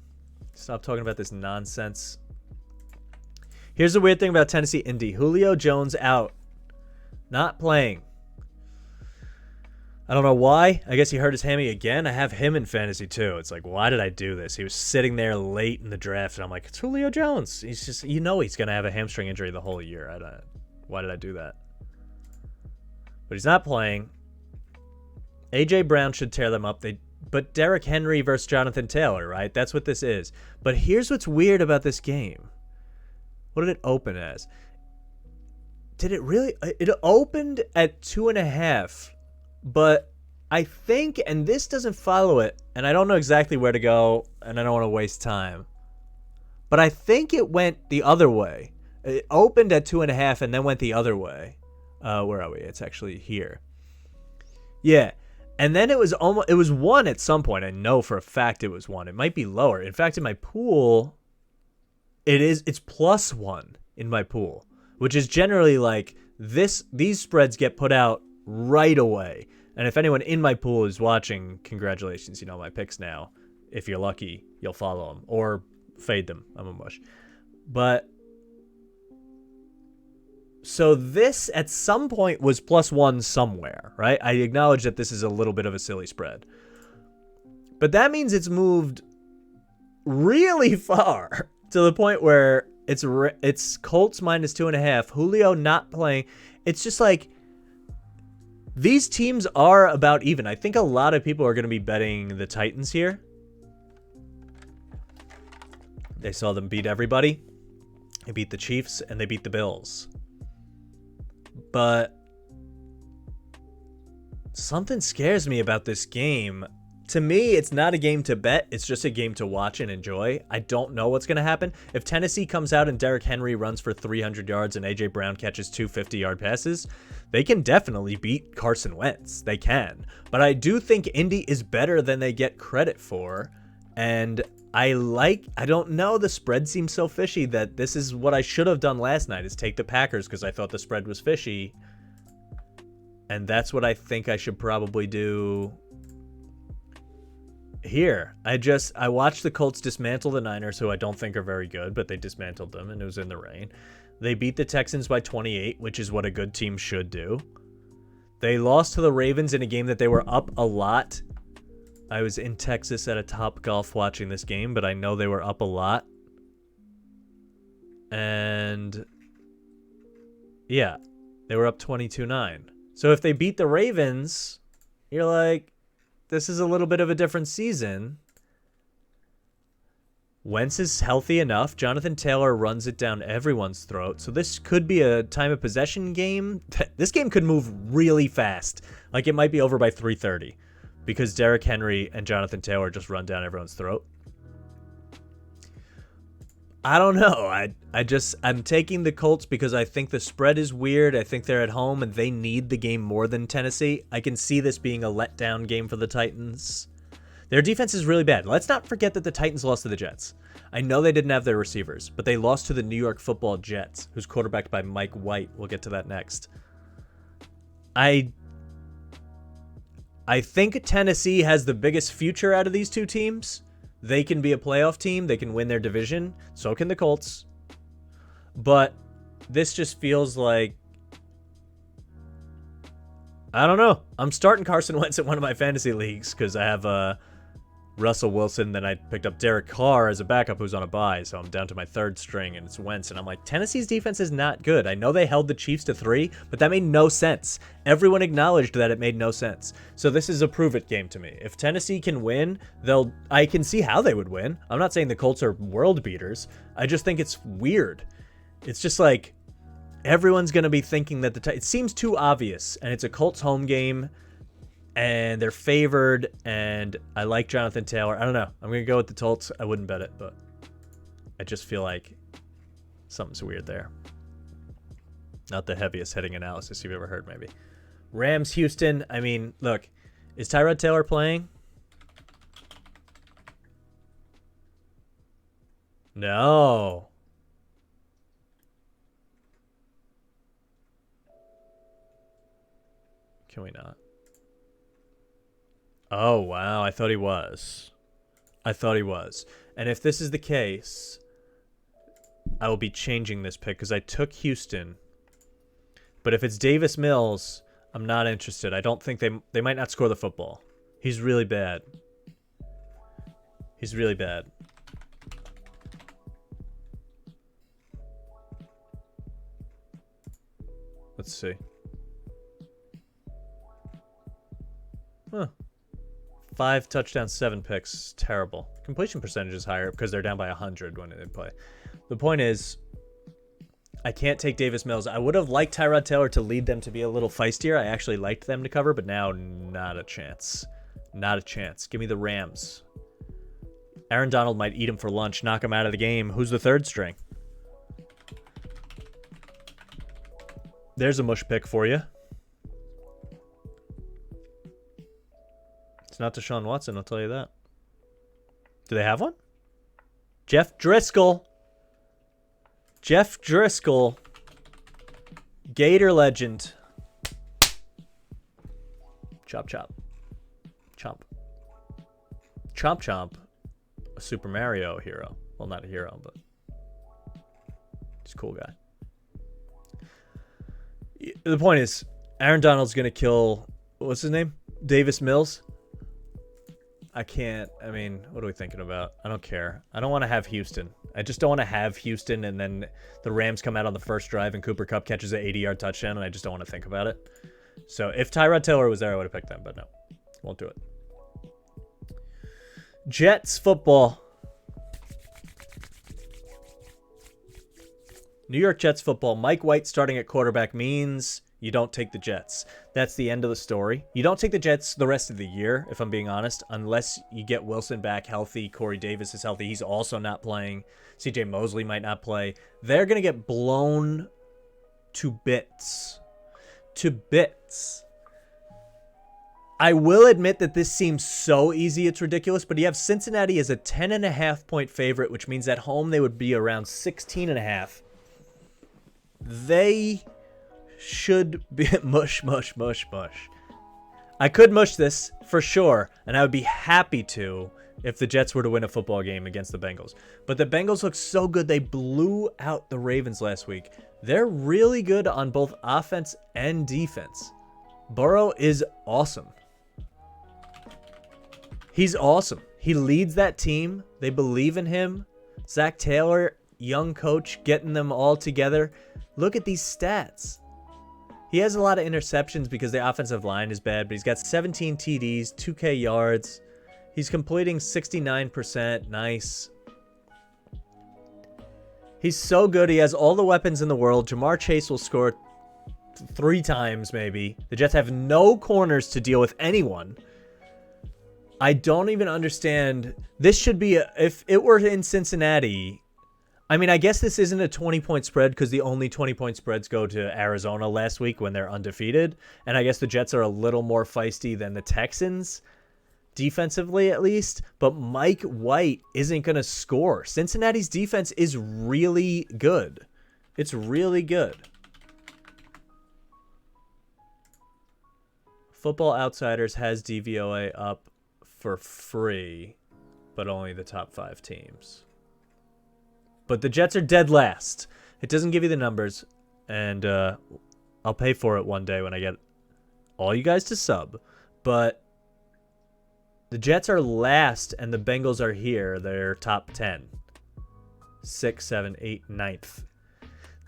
Stop talking about this nonsense. Here's the weird thing about Tennessee, Indy. Julio Jones out. Not playing. I don't know why. I guess he hurt his hammy again. I have him in fantasy too. It's like, why did I do this? He was sitting there late in the draft, and I'm like, it's Julio Jones. He's just, he's going to have a hamstring injury the whole year. Why did I do that? But he's not playing. A.J. Brown should tear them up. But Derrick Henry versus Jonathan Taylor, right? That's what this is. But here's what's weird about this game. What did it open as? Did it really? It opened at 2.5. But I think, and this doesn't follow it, and I don't know exactly where to go, and I don't want to waste time. But I think it went the other way. It opened at 2.5 and then went the other way. Where are we? It's actually here. Yeah. And then it was 1 at some point. I know for a fact it was 1. It might be lower. In fact, in my pool, it's +1 in my pool, which is generally like these spreads get put out right away. And if anyone in my pool is watching, congratulations, you know my picks now. If you're lucky, you'll follow them or fade them. I'm a mush. But so this at some point was +1 somewhere, right? I acknowledge that this is a little bit of a silly spread. But that means it's moved really far to the point where it's Colts -2.5. Julio not playing. It's just like these teams are about even. I think a lot of people are going to be betting the Titans here. They saw them beat everybody. They beat the Chiefs and they beat the Bills. But something scares me about this game. To me, it's not a game to bet. It's just a game to watch and enjoy. I don't know what's going to happen. If Tennessee comes out and Derrick Henry runs for 300 yards and A.J. Brown catches 2 50-yard passes, they can definitely beat Carson Wentz. They can. But I do think Indy is better than they get credit for. And I don't know, the spread seems so fishy that this is what I should have done last night, is take the Packers because I thought the spread was fishy. And that's what I think I should probably do here. I watched the Colts dismantle the Niners, who I don't think are very good, but they dismantled them and it was in the rain. They beat the Texans by 28, which is what a good team should do. They lost to the Ravens in a game that they were up a lot. I was in Texas at a Topgolf watching this game, but I know they were up a lot. And yeah, they were up 22-9. So if they beat the Ravens, you're like, this is a little bit of a different season. Wentz is healthy enough. Jonathan Taylor runs it down everyone's throat. So this could be a time of possession game. This game could move really fast. Like it might be over by 3:30. Because Derrick Henry and Jonathan Taylor just run down everyone's throat. I don't know. I'm taking the Colts because I think the spread is weird. I think they're at home and they need the game more than Tennessee. I can see this being a letdown game for the Titans. Their defense is really bad. Let's not forget that the Titans lost to the Jets. I know they didn't have their receivers, but they lost to the New York Football Jets, who's quarterbacked by Mike White. We'll get to that next. I think Tennessee has the biggest future out of these two teams. They can be a playoff team. They can win their division. So can the Colts. But this just feels like, I don't know. I'm starting Carson Wentz in one of my fantasy leagues because I have Russell Wilson. Then I picked up Derek Carr as a backup who's on a bye. So I'm down to my third string and it's Wentz. And I'm like, Tennessee's defense is not good. I know they held the Chiefs to 3, but that made no sense. Everyone acknowledged that it made no sense. So this is a prove it game to me. If Tennessee can win, I can see how they would win. I'm not saying the Colts are world beaters. I just think it's weird. It's just like everyone's going to be thinking that it seems too obvious and it's a Colts home game. And they're favored, and I like Jonathan Taylor. I don't know. I'm going to go with the Colts. I wouldn't bet it, but I just feel like something's weird there. Not the heaviest hitting analysis you've ever heard, maybe. Rams, Houston. I mean, look, is Tyrod Taylor playing? No. Can we not? Oh, wow. I thought he was. And if this is the case, I will be changing this pick because I took Houston. But if it's Davis Mills, I'm not interested. I don't think they might not score the football. He's really bad. Let's see. Huh. 5 touchdowns, 7 picks. Terrible. Completion percentage is higher because they're down by 100 when they play. The point is, I can't take Davis Mills. I would have liked Tyrod Taylor to lead them to be a little feistier. I actually liked them to cover, but now not a chance. Not a chance. Give me the Rams. Aaron Donald might eat him for lunch, knock him out of the game. Who's the third string? There's a mush pick for you. It's not Deshaun Watson, I'll tell you that. Do they have one? Jeff Driscoll. Jeff Driscoll. Gator legend. Chop, chop. Chomp. Chomp, chomp. A Super Mario hero. Well, not a hero, but he's a cool guy. The point is, Aaron Donald's going to kill, what's his name? Davis Mills? I mean, what are we thinking about? I don't care. I don't want to have Houston. I just don't want to have Houston and then the Rams come out on the first drive and Cooper Kupp catches an 80-yard touchdown, and I just don't want to think about it. So if Tyrod Taylor was there, I would have picked them, but no. Won't do it. Jets football. New York Jets football. Mike White starting at quarterback means you don't take the Jets. That's the end of the story. You don't take the Jets the rest of the year, if I'm being honest, unless you get Wilson back healthy. Corey Davis is healthy. He's also not playing. CJ Mosley might not play. They're going to get blown to bits. To bits. I will admit that this seems so easy, it's ridiculous, but you have Cincinnati as a 10.5-point favorite, which means at home they would be around 16.5. They should be mush. I could mush this for sure, and I would be happy to if the Jets were to win a football game against the Bengals. But the Bengals look so good. They blew out the Ravens last week. They're really good on both offense and defense. Burrow is awesome. He's awesome. He leads that team. They believe in him. Zach Taylor, young coach, getting them all together. Look at these stats. He has a lot of interceptions because the offensive line is bad, but he's got 17 TDs, 2K yards. He's completing 69%. Nice. He's so good. He has all the weapons in the world. Jamar Chase will score 3 times maybe. The Jets have no corners to deal with anyone. I don't even understand. This should be, if it were in Cincinnati, I mean, I guess this isn't a 20-point spread because the only 20-point spreads go to Arizona last week when they're undefeated. And I guess the Jets are a little more feisty than the Texans, defensively at least. But Mike White isn't going to score. Cincinnati's defense is really good. It's really good. Football Outsiders has DVOA up for free, but only the top 5 teams. But the Jets are dead last. It doesn't give you the numbers, and I'll pay for it one day when I get all you guys to sub. But the Jets are last, and the Bengals are here. They're top 10. 6, 7, 8, 9th.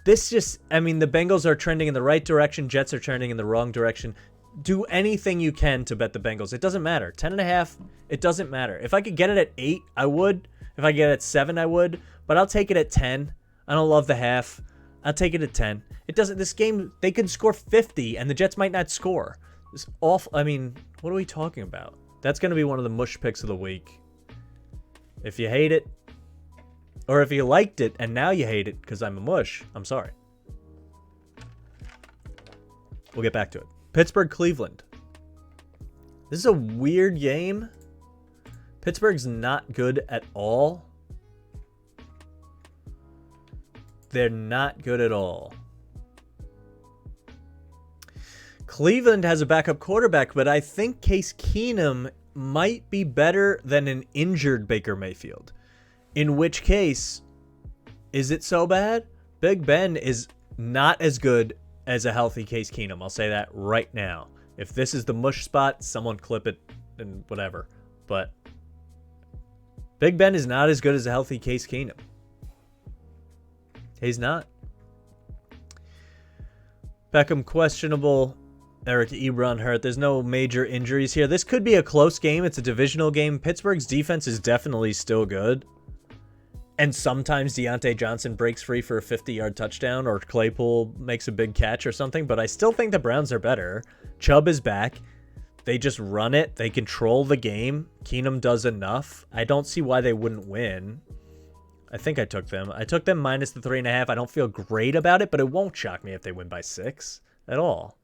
This just, I mean, the Bengals are trending in the right direction. Jets are trending in the wrong direction. Do anything you can to bet the Bengals. It doesn't matter. 10.5, it doesn't matter. If I could get it at 8, I would. If I get it at 7, I would. But I'll take it at 10. I don't love the half. I'll take it at 10. It doesn't. This game, they could score 50, and the Jets might not score. It's awful. I mean, what are we talking about? That's going to be one of the mush picks of the week. If you hate it, or if you liked it and now you hate it because I'm a mush, I'm sorry. We'll get back to it. Pittsburgh Cleveland. This is a weird game. Pittsburgh's not good at all. They're not good at all. Cleveland has a backup quarterback, but I think Case Keenum might be better than an injured Baker Mayfield. In which case, is it so bad? Big Ben is not as good as a healthy Case Keenum. I'll say that right now. If this is the mush spot, someone clip it and whatever. But Big Ben is not as good as a healthy Case Keenum. He's not. Beckham questionable. Eric Ebron hurt. There's no major injuries here. This could be a close game. It's a divisional game. Pittsburgh's defense is definitely still good. And sometimes Deontay Johnson breaks free for a 50-yard touchdown or Claypool makes a big catch or something. But I still think the Browns are better. Chubb is back. They just run it. They control the game. Keenum does enough. I don't see why they wouldn't win. I think I took them. I took them minus the 3.5. I don't feel great about it, but it won't shock me if they win by 6 at all.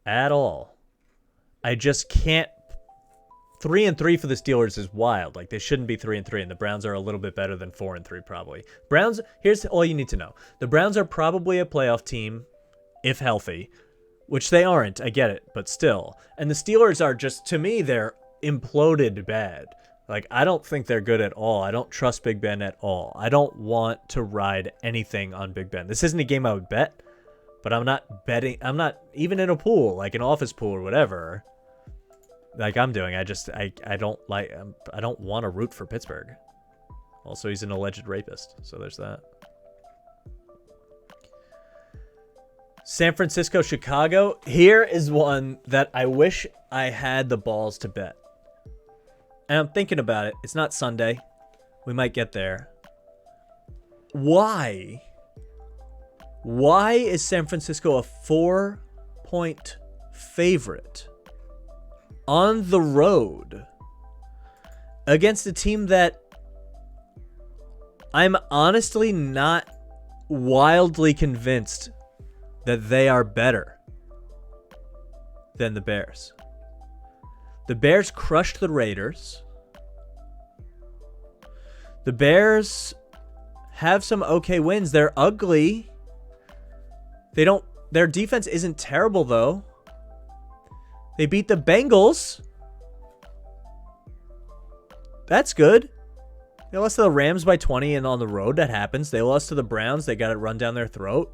At all. I just can't 3-3 for the Steelers is wild. Like, they shouldn't be 3-3, and the Browns are a little bit better than 4-3 probably. Browns, here's all you need to know. The Browns are probably a playoff team if healthy, which they aren't. I get it, but still. And the Steelers are just, to me, they're imploded bad. Like, I don't think they're good at all. I don't trust Big Ben at all. I don't want to ride anything on Big Ben. This isn't a game I would bet, but I'm not betting. I'm not even in a pool, like an office pool or whatever, like I'm doing. I don't want to root for Pittsburgh. Also, he's an alleged rapist, so there's that. San Francisco, Chicago. Here is one that I wish I had the balls to bet. And I'm thinking about it. It's not Sunday. We might get there. Why? Why is San Francisco a 4-point favorite on the road against a team that I'm honestly not wildly convinced that they are better than the Bears? The Bears crushed the Raiders. The Bears have some okay wins. They're ugly. Their defense isn't terrible though. They beat the Bengals. That's good. They lost to the Rams by 20 and on the road. That happens. They lost to the Browns. They got it run down their throat.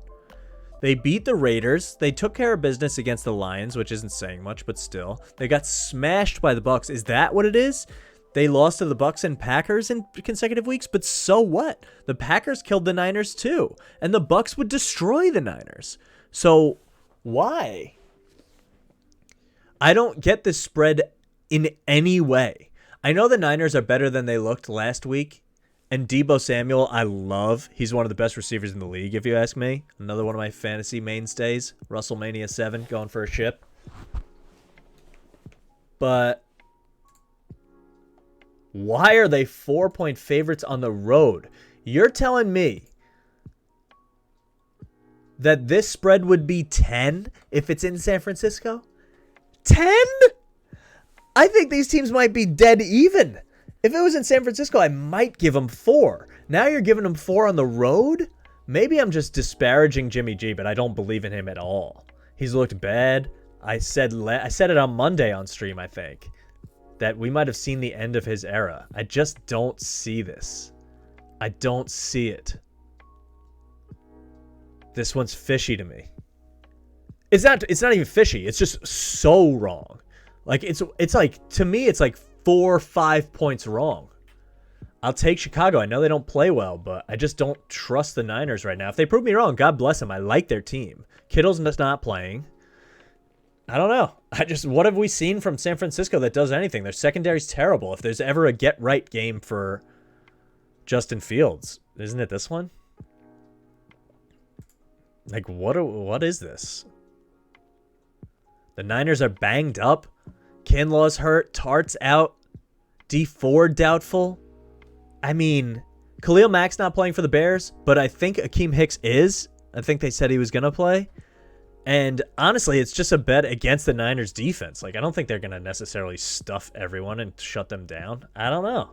They beat the Raiders. They took care of business against the Lions, which isn't saying much, but still. They got smashed by the Bucs. Is that what it is? They lost to the Bucs and Packers in consecutive weeks, but so what? The Packers killed the Niners too, and the Bucs would destroy the Niners. So why? I don't get this spread in any way. I know the Niners are better than they looked last week. And Deebo Samuel, I love. He's one of the best receivers in the league, if you ask me. Another one of my fantasy mainstays. WrestleMania 7, going for a ship. But why are they 4-point favorites on the road? You're telling me that this spread would be 10 if it's in San Francisco? 10? I think these teams might be dead even. If it was in San Francisco, I might give them 4. Now you're giving them 4 on the road? Maybe I'm just disparaging Jimmy G, but I don't believe in him at all. He's looked bad. I said it on Monday on stream, I think, that we might have seen the end of his era. I just don't see this. I don't see it. This one's fishy to me. It's not even fishy. It's just so wrong. Like it's like, to me, it's like 4 or 5 points wrong. I'll take Chicago. I know they don't play well, but I just don't trust the Niners right now. If they prove me wrong, God bless them. I like their team. Kittle's not playing. I don't know. What have we seen from San Francisco that does anything? Their secondary's terrible. If there's ever a get-right game for Justin Fields, isn't it this one? Like, what is this? The Niners are banged up. Kinlaw's hurt. Tart's out. D Ford doubtful. I mean, Khalil Mack's not playing for the Bears, but I think Akeem Hicks is. I think they said he was going to play. And honestly, it's just a bet against the Niners defense. Like, I don't think they're going to necessarily stuff everyone and shut them down. I don't know.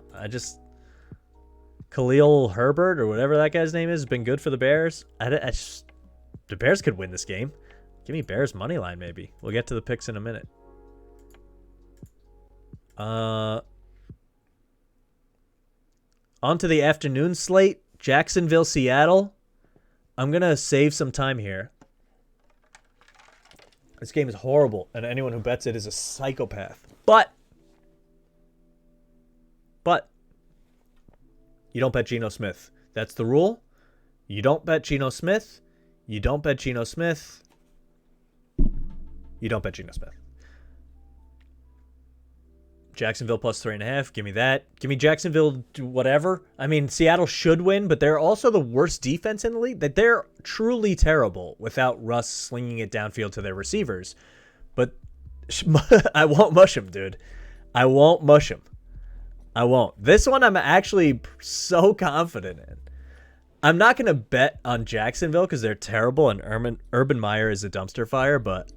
Khalil Herbert or whatever that guy's name is has been good for the Bears. The Bears could win this game. Give me Bears money line maybe. We'll get to the picks in a minute. On to the afternoon slate. Jacksonville, Seattle. I'm going to save some time here. This game is horrible, and anyone who bets it is a psychopath. But you don't bet Geno Smith. That's the rule. You don't bet Geno Smith. You don't bet Geno Smith. You don't bet Geno Smith. Jacksonville plus 3.5. Give me that. Give me Jacksonville whatever. I mean, Seattle should win, but they're also the worst defense in the league. That they're truly terrible without Russ slinging it downfield to their receivers. But I won't mush him, dude. I won't mush him. I won't. This one I'm actually so confident in. I'm not going to bet on Jacksonville because they're terrible and Urban Meyer is a dumpster fire, but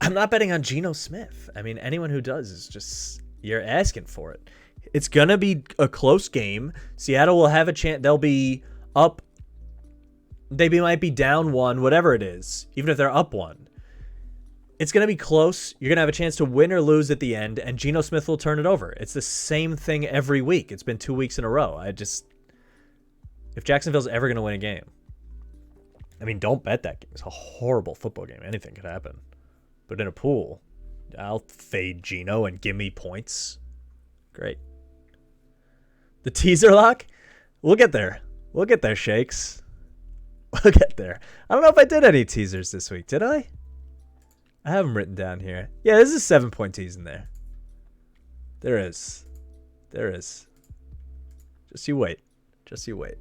I'm not betting on Geno Smith. I mean, anyone who does is just, you're asking for it. It's going to be a close game. Seattle will have a chance. They'll be up. They might be down one, whatever it is, even if they're up one. It's going to be close. You're going to have a chance to win or lose at the end, and Geno Smith will turn it over. It's the same thing every week. It's been 2 weeks in a row. If Jacksonville's ever going to win a game, I mean, don't bet that game. It's a horrible football game. Anything could happen. But in a pool, I'll fade Geno and give me points. Great. The teaser lock? We'll get there. We'll get there, Shakes. We'll get there. I don't know if I did any teasers this week. Did I? I have them written down here. Yeah, there's a 7-point tease in there. There is. There is. Just you wait. Just you wait.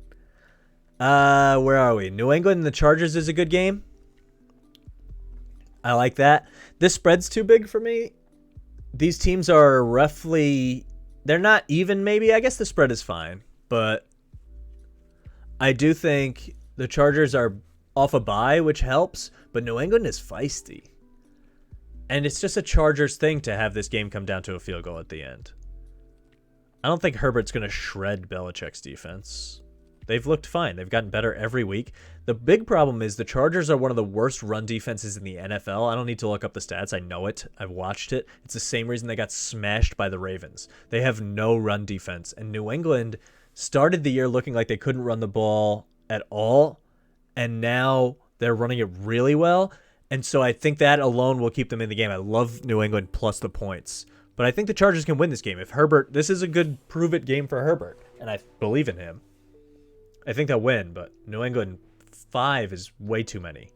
Where are we? New England and the Chargers is a good game. I like that. This spread's too big for me. These teams are roughly... They're not even, maybe. I guess the spread is fine. But I do think the Chargers are off a bye, which helps. But New England is feisty. And it's just a Chargers thing to have this game come down to a field goal at the end. I don't think Herbert's going to shred Belichick's defense. They've looked fine. They've gotten better every week. The big problem is the Chargers are one of the worst run defenses in the NFL. I don't need to look up the stats. I know it. I've watched it. It's the same reason they got smashed by the Ravens. They have no run defense. And New England started the year looking like they couldn't run the ball at all. And now they're running it really well. And so I think that alone will keep them in the game. I love New England plus the points. But I think the Chargers can win this game. If Herbert, this is a good prove-it game for Herbert. And I believe in him. I think they'll win, but New England 5 is way too many.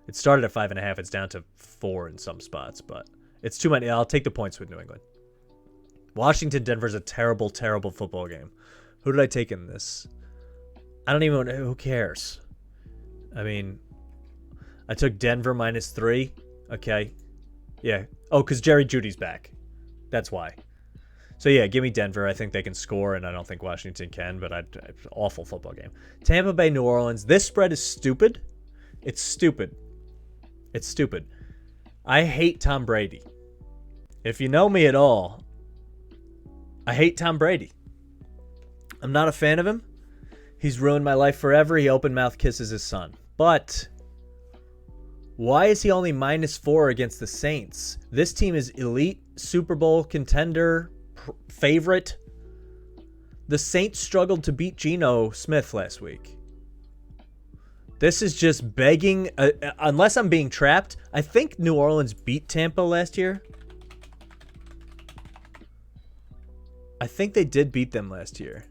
It started at 5.5. It's down to 4 in some spots, but it's too many. I'll take the points with New England. Washington, Denver's a terrible, terrible football game. Who did I take in this? I don't even know. Who cares? I mean, I took Denver -3. Okay. Yeah. Oh, because Jerry Jeudy's back. That's why. So, yeah, give me Denver. I think they can score, and I don't think Washington can, but awful football game. Tampa Bay, New Orleans. This spread is stupid. It's stupid. It's stupid. I hate Tom Brady. If you know me at all, I hate Tom Brady. I'm not a fan of him. He's ruined my life forever. He open mouth kisses his son. But why is he only -4 against the Saints? This team is elite, Super Bowl contender, favorite. The Saints struggled to beat Geno Smith last week. This is just begging, unless I'm being trapped. I think New Orleans beat Tampa last year. I think they did beat them last year.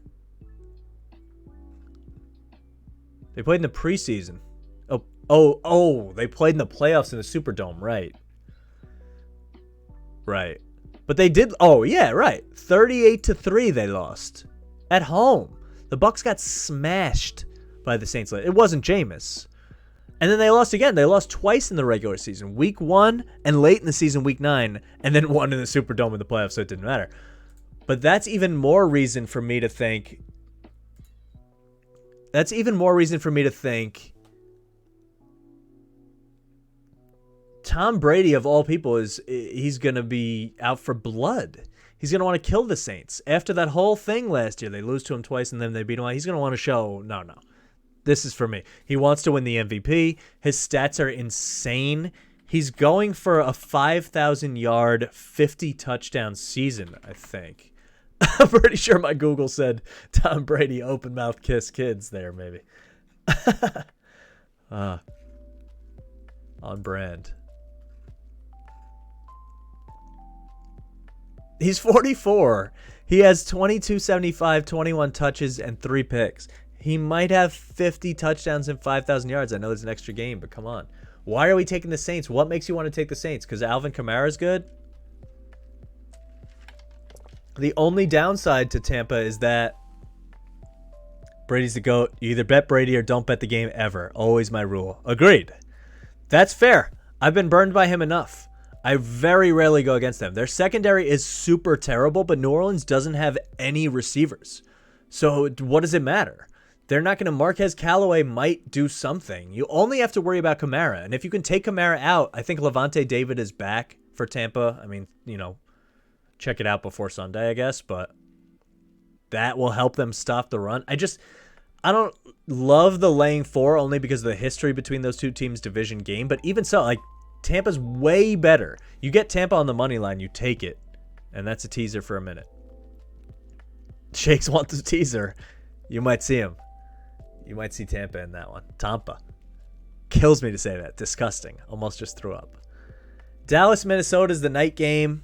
They played in the preseason. Oh, they played in the playoffs in the Superdome, right. Right. But they did. Oh, yeah, right. 38-3 they lost at home. The Bucs got smashed by the Saints. It wasn't Jameis. And then they lost again. They lost twice in the regular season. Week 1 and late in the season, week 9, and then won in the Superdome in the playoffs, so it didn't matter. But that's even more reason for me to think. Tom Brady, of all people, he's going to be out for blood. He's going to want to kill the Saints. After that whole thing last year, they lose to him twice and then they beat him. He's going to want to show, no. This is for me. He wants to win the MVP. His stats are insane. He's going for a 5,000-yard, 50-touchdown season, I think. I'm pretty sure my Google said Tom Brady open mouth kiss kids there, maybe. On brand. He's 44. He has 2275, 21 touches, and 3 picks. He might have 50 touchdowns and 5,000 yards. I know it's an extra game, but come on. Why are we taking the Saints? What makes you want to take the Saints? Because Alvin Kamara's good? The only downside to Tampa is that Brady's the GOAT. You either bet Brady or don't bet the game ever. Always my rule. Agreed. That's fair. I've been burned by him enough. I very rarely go against them. Their secondary is super terrible, but New Orleans doesn't have any receivers. So what does it matter? They're not going to. Marquez Callaway might do something. You only have to worry about Kamara. And if you can take Kamara out, I think Levante David is back for Tampa. I mean, check it out before Sunday, I guess. But that will help them stop the run. I don't love the laying 4 only because of the history between those two teams' division game. But even so, like, Tampa's way better. You get Tampa on the money line, you take it. And that's a teaser for a minute. Shakes wants the teaser. You might see him. You might see Tampa in that one. Tampa. Kills me to say that. Disgusting. Almost just threw up. Dallas, Minnesota is the night game.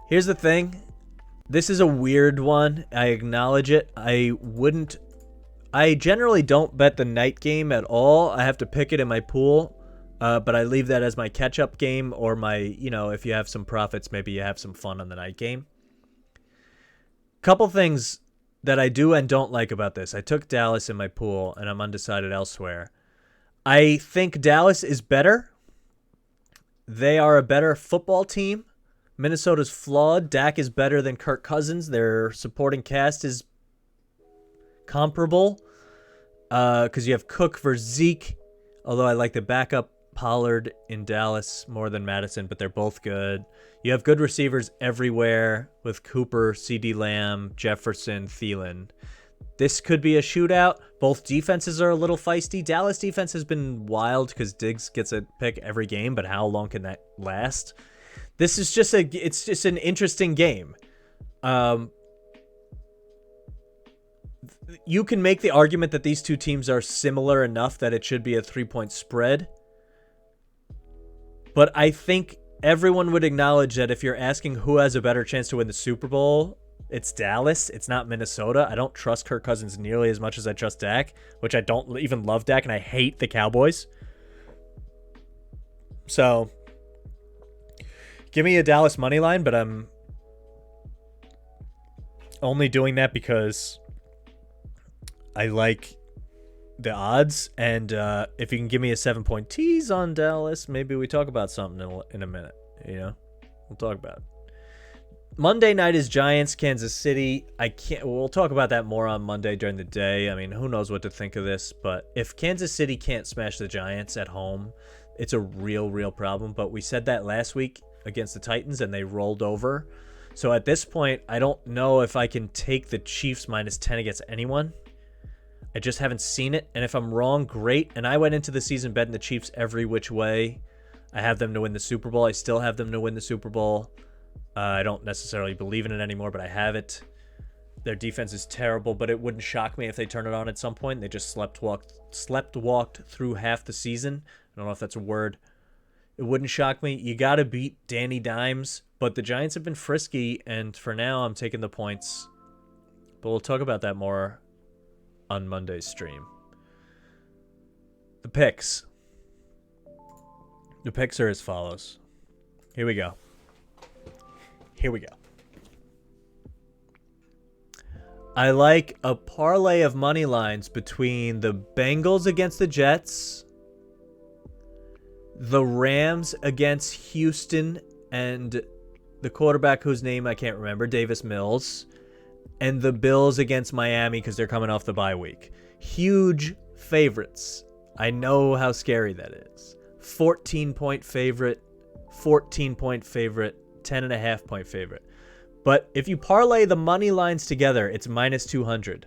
Here's the thing. This is a weird one. I acknowledge it. I generally don't bet the night game at all. I have to pick it in my pool. But I leave that as my catch-up game or my, if you have some profits, maybe you have some fun on the night game. Couple things that I do and don't like about this. I took Dallas in my pool, and I'm undecided elsewhere. I think Dallas is better. They are a better football team. Minnesota's flawed. Dak is better than Kirk Cousins. Their supporting cast is comparable because you have Cook versus Zeke, although I like the backup Pollard in Dallas more than Madison, but they're both good. You have good receivers everywhere with Cooper, CeeDee Lamb, Jefferson, Thielen. This could be a shootout. Both defenses are a little feisty. Dallas defense has been wild because Diggs gets a pick every game, but how long can that last? This is just an interesting game. You can make the argument that these two teams are similar enough that it should be a 3-point spread. But I think everyone would acknowledge that if you're asking who has a better chance to win the Super Bowl, it's Dallas. It's not Minnesota. I don't trust Kirk Cousins nearly as much as I trust Dak, which I don't even love Dak, and I hate the Cowboys. So, give me a Dallas money line, but I'm only doing that because I like the odds, and if you can give me a 7-point tease on Dallas, maybe we talk about something in a minute. We'll talk about it. Monday night is Giants, Kansas City. We'll talk about that more on Monday during the day. I mean, who knows what to think of this, but if Kansas City can't smash the Giants at home, it's a real problem. But we said that last week against the Titans, and they rolled over. So at this point, I don't know if I can take the Chiefs -10 against anyone. I just haven't seen it, and if I'm wrong, great. And I went into the season betting the Chiefs every which way. I have them to win the Super Bowl. I still have them to win the Super Bowl. I don't necessarily believe in it anymore, but I have it. Their defense is terrible, but it wouldn't shock me if they turn it on at some point. They just slept walked through half the season. I don't know if that's a word. It wouldn't shock me. You got to beat Danny Dimes, but the Giants have been frisky, and for now, I'm taking the points. But we'll talk about that more on Monday's stream. The picks. The picks are as follows. Here we go. I like a parlay of money lines between the Bengals against the Jets, the Rams against Houston and the quarterback whose name I can't remember, Davis Mills, and the Bills against Miami because they're coming off the bye week. Huge favorites. I know how scary that is. 14-point favorite, 14-point favorite, 10.5-point favorite. But if you parlay the money lines together, it's -200.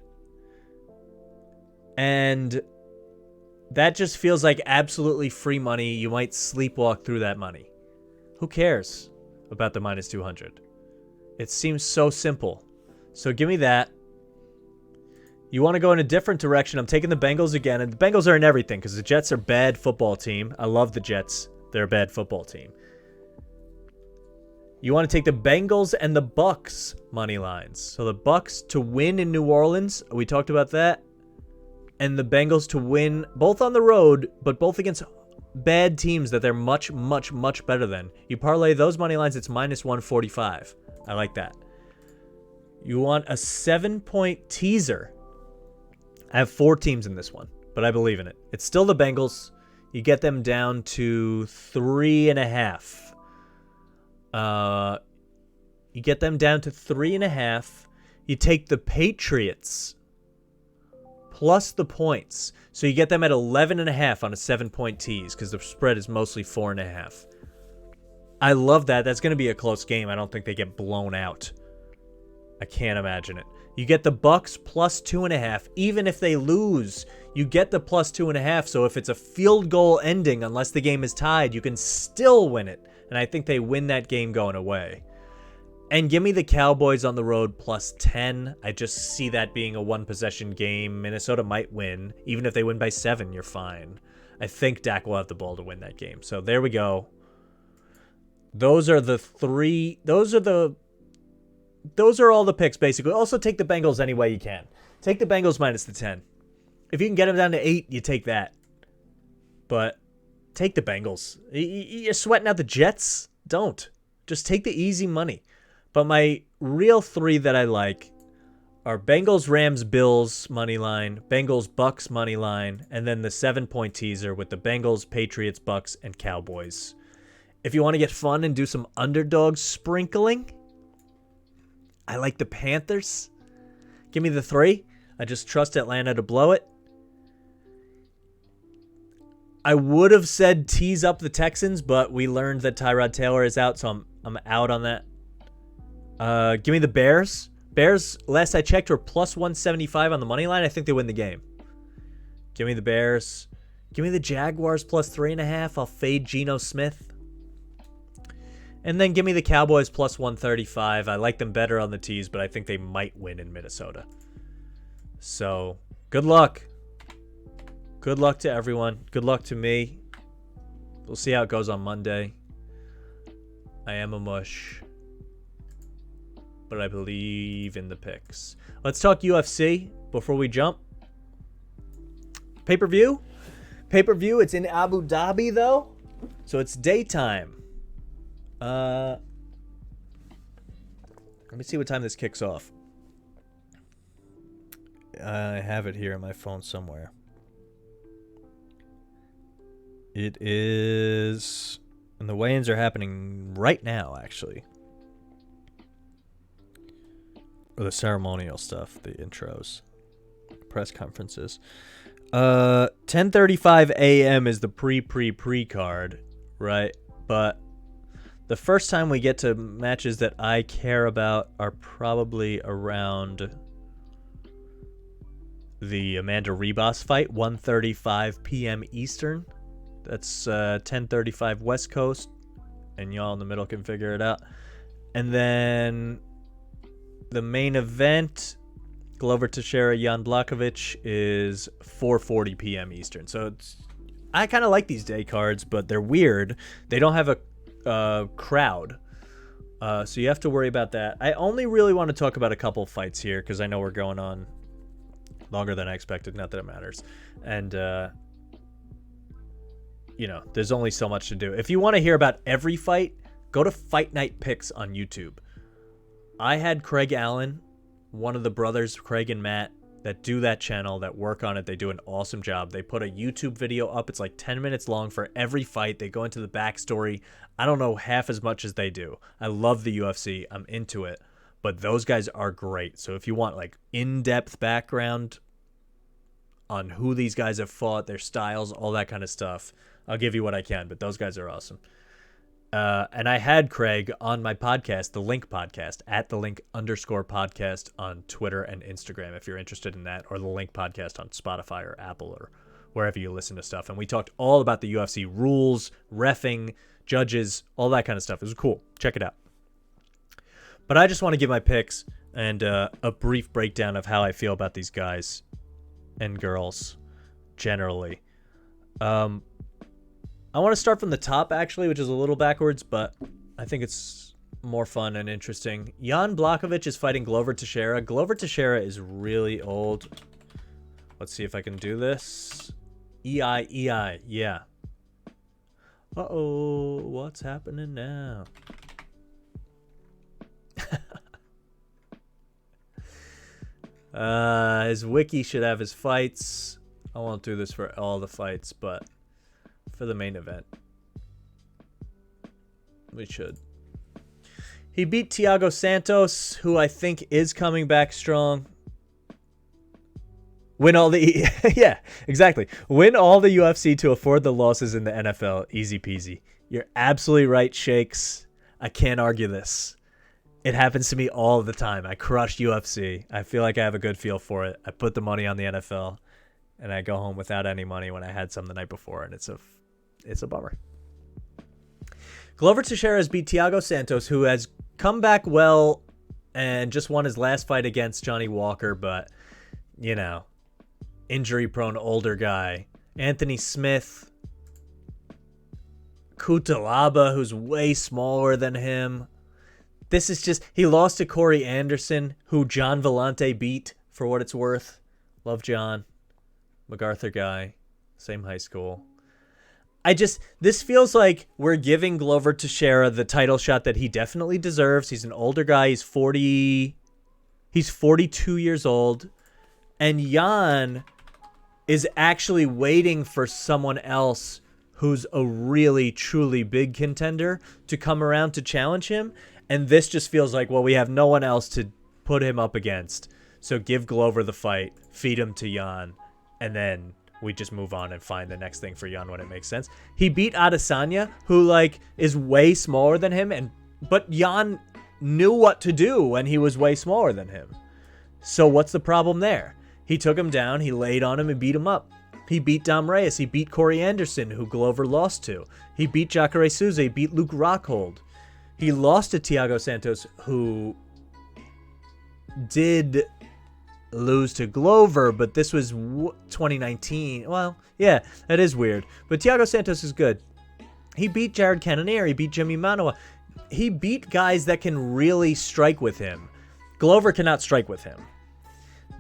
And that just feels like absolutely free money. You might sleepwalk through that money. Who cares about the -200? It seems so simple. So give me that. You want to go in a different direction. I'm taking the Bengals again. And the Bengals are in everything because the Jets are a bad football team. I love the Jets. They're a bad football team. You want to take the Bengals and the Bucks money lines. So the Bucks to win in New Orleans. We talked about that. And the Bengals to win both on the road, but both against bad teams that they're much better than. You parlay those money lines, it's -145. I like that. You want a 7-point teaser. I have 4 teams in this one, but I believe in it. It's still the Bengals. You get them down to 3.5. You get them down to 3.5. You take the Patriots plus the points. So you get them at 11.5 on a 7-point tease because the spread is mostly 4.5. I love that. That's going to be a close game. I don't think they get blown out. I can't imagine it. You get the Bucks plus 2.5. Even if they lose, you get the plus 2.5. So if it's a field goal ending, unless the game is tied, you can still win it. And I think they win that game going away. And give me the Cowboys on the road plus 10. I just see that being a one-possession game. Minnesota might win. Even if they win by 7, you're fine. I think Dak will have the ball to win that game. So there we go. Those are the three. Those are all the picks, basically. Also, take the Bengals any way you can. Take the Bengals minus the 10. If you can get them down to 8, you take that. But take the Bengals. You're sweating out the Jets? Don't. Just take the easy money. But my real 3 that I like are Bengals, Rams, Bills money line, Bengals, Bucks money line, and then the 7-point teaser with the Bengals, Patriots, Bucks, and Cowboys. If you want to get fun and do some underdog sprinkling, I like the Panthers. Give me the 3. I just trust Atlanta to blow it. I would have said tease up the Texans, but we learned that Tyrod Taylor is out, so I'm out on that. Give me the Bears. Bears, last I checked, were plus 175 on the money line. I think they win the game. Give me the Bears. Give me the Jaguars plus 3.5. I'll fade Geno Smith. And then give me the Cowboys plus 135. I like them better on the tees, but I think they might win in Minnesota. So, good luck. Good luck to everyone. Good luck to me. We'll see how it goes on Monday. I am a mush, but I believe in the picks. Let's talk UFC before we jump. Pay-per-view? Pay-per-view, it's in Abu Dhabi, though, so it's daytime. Let me see what time this kicks off. I have it here on my phone somewhere. It is... And the weigh-ins are happening right now, actually. Or the ceremonial stuff, the intros. Press conferences. 10:35 a.m. is the pre-card, right? But the first time we get to matches that I care about are probably around the Amanda Ribas fight, 1:35 p.m. Eastern. That's 10:35 West Coast, and y'all in the middle can figure it out. And then the main event, Glover Teixeira, Jan Blachowicz, is 4:40 p.m. Eastern. So I kind of like these day cards, but they're weird. They don't have a crowd, so you have to worry about that. I only really want to talk about a couple fights here because I know we're going on longer than I expected. Not that it matters, and there's only so much to do. If you want to hear about every fight, go to Fight Night Picks on YouTube. I had Craig Allen, one of the brothers, Craig and Matt, that do that channel, that work on it. They do an awesome job. They put a YouTube video up. It's like 10 minutes long for every fight. They go into the backstory. I don't know half as much as they do. I love the UFC. I'm into it. But those guys are great. So if you want like in-depth background on who these guys have fought, their styles, all that kind of stuff, I'll give you what I can. But those guys are awesome. And I had Craig on my podcast, The Link Podcast, at The Link_podcast on Twitter and Instagram, if you're interested in that, or The Link Podcast on Spotify or Apple or wherever you listen to stuff. And we talked all about the UFC rules, reffing, judges, all that kind of stuff. It was cool. Check it out. But I just want to give my picks and a brief breakdown of how I feel about these guys and girls generally. I want to start from the top, actually, which is a little backwards, but I think it's more fun and interesting. Jan Blachowicz is fighting Glover Teixeira. Glover Teixeira is really old. Let's see if I can do this. EI, yeah. Uh-oh, what's happening now? His wiki should have his fights. I won't do this for all the fights, but for the main event, we should. He beat Thiago Santos, who I think is coming back strong. Win all the yeah, exactly. Win all the UFC to afford the losses in the NFL. Easy peasy. You're absolutely right, Shakes. I can't argue this. It happens to me all the time. I crush UFC. I feel like I have a good feel for it. I put the money on the NFL, and I go home without any money when I had some the night before, and it's a bummer. Glover Teixeira has beat Thiago Santos, who has come back well and just won his last fight against Johnny Walker, but, you know, injury-prone older guy. Anthony Smith, Kutalaba, who's way smaller than him. This is just, he lost to Corey Anderson, who John Vellante beat, for what it's worth. Love John. MacArthur guy. Same high school. This feels like we're giving Glover Teixeira the title shot that he definitely deserves. He's an older guy. He's 42 years old. And Jan is actually waiting for someone else who's a really, truly big contender to come around to challenge him. And this just feels like, well, we have no one else to put him up against. So give Glover the fight, feed him to Jan, and then we just move on and find the next thing for Jan when it makes sense. He beat Adesanya, who like is way smaller than him, but Jan knew what to do when he was way smaller than him. So what's the problem there? He took him down, he laid on him and beat him up. He beat Dom Reyes, he beat Corey Anderson, who Glover lost to. He beat Jacare Souza, he beat Luke Rockhold. He lost to Thiago Santos, who did lose to Glover, but this was 2019. Well, yeah, that is weird. But Thiago Santos is good. He beat Jared Cannonier. He beat Jimmy Manoa. He beat guys that can really strike with him. Glover cannot strike with him.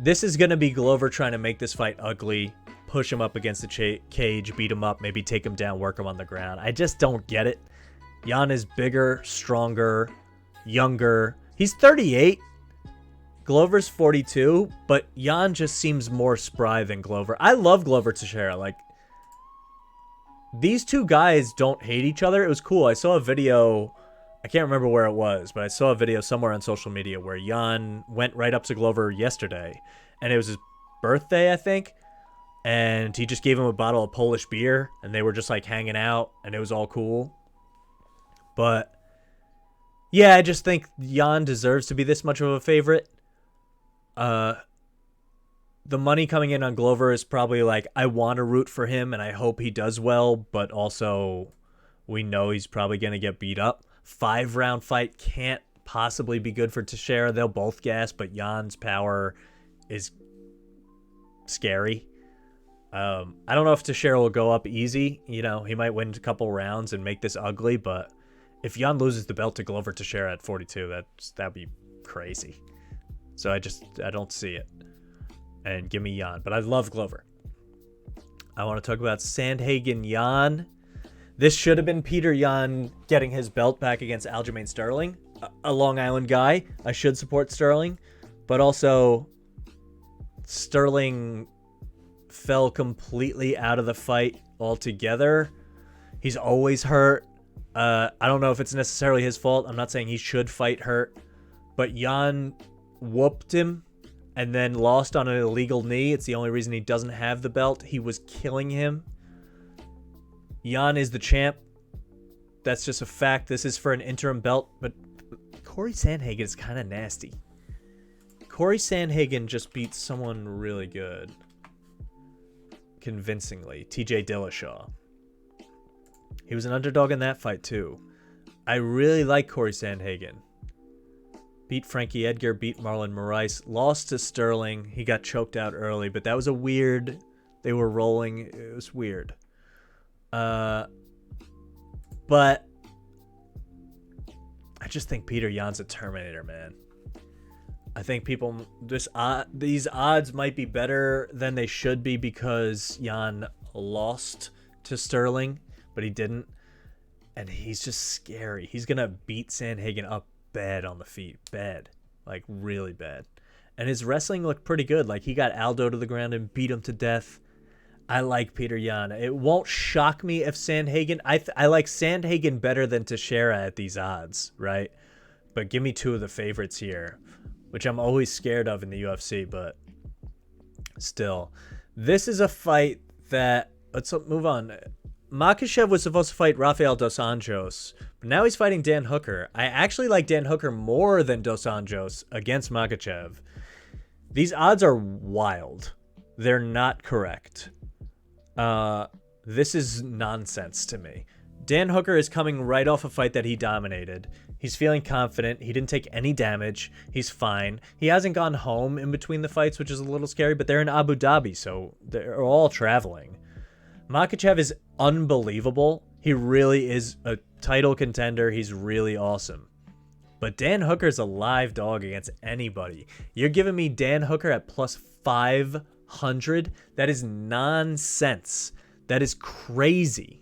This is going to be Glover trying to make this fight ugly, push him up against the cage, beat him up, maybe take him down, work him on the ground. I just don't get it. Jan is bigger, stronger, younger. He's 38. Glover's 42, but Jan just seems more spry than Glover. I love Glover Teixeira. Like, these two guys don't hate each other. It was cool. I saw a video, I can't remember where it was, but I saw a video somewhere on social media where Jan went right up to Glover yesterday, and it was his birthday, I think, and he just gave him a bottle of Polish beer, and they were just like hanging out, and it was all cool. But yeah, I just think Jan deserves to be this much of a favorite. The money coming in on Glover is probably like, I want to root for him and I hope he does well, but also we know he's probably going to get beat up. 5-round fight can't possibly be good for Teixeira. They'll both gas, but Jan's power is scary. I don't know if Teixeira will go up easy. You know, he might win a couple rounds and make this ugly, but if Jan loses the belt to Glover Teixeira at 42, that'd be crazy. So I don't see it. And give me Jan. But I love Glover. I want to talk about Sandhagen Jan. This should have been Peter Yan getting his belt back against Aljamain Sterling. A Long Island guy. I should support Sterling. But also, Sterling fell completely out of the fight altogether. He's always hurt. I don't know if it's necessarily his fault. I'm not saying he should fight hurt. But Jan whooped him and then lost on an illegal knee. It's the only reason he doesn't have the belt. He was killing him. Jan is the champ. That's just a fact. This is for an interim belt. But Corey Sandhagen is kind of nasty. Corey Sandhagen just beat someone really good. Convincingly. TJ Dillashaw. He was an underdog in that fight too. I really like Corey Sandhagen. Beat Frankie Edgar, beat Marlon Moraes, lost to Sterling. He got choked out early, but that was a weird... They were rolling. It was weird. But I just think Peter Yan's a Terminator, man. I think these odds might be better than they should be because Yan lost to Sterling, but he didn't. And he's just scary. He's going to beat Sandhagen up bad on the feet. Bad. Like, really bad. And his wrestling looked pretty good. Like, he got Aldo to the ground and beat him to death. I like Peter Yan. It won't shock me if Sandhagen... I like Sandhagen better than Teixeira at these odds, right? But give me two of the favorites here, which I'm always scared of in the UFC, but Still, this is a fight that, let's move on. Makhachev was supposed to fight Rafael Dos Anjos, but now he's fighting Dan Hooker. I actually like Dan Hooker more than Dos Anjos against Makhachev. These odds are wild. They're not correct. This is nonsense to me. Dan Hooker is coming right off a fight that he dominated. He's feeling confident. He didn't take any damage. He's fine. He hasn't gone home in between the fights, which is a little scary, but they're in Abu Dhabi, so they're all traveling. Makhachev is unbelievable. He really is a title contender. He's really awesome. But Dan Hooker's a live dog against anybody. You're giving me Dan Hooker at plus 500? That is nonsense. That is crazy.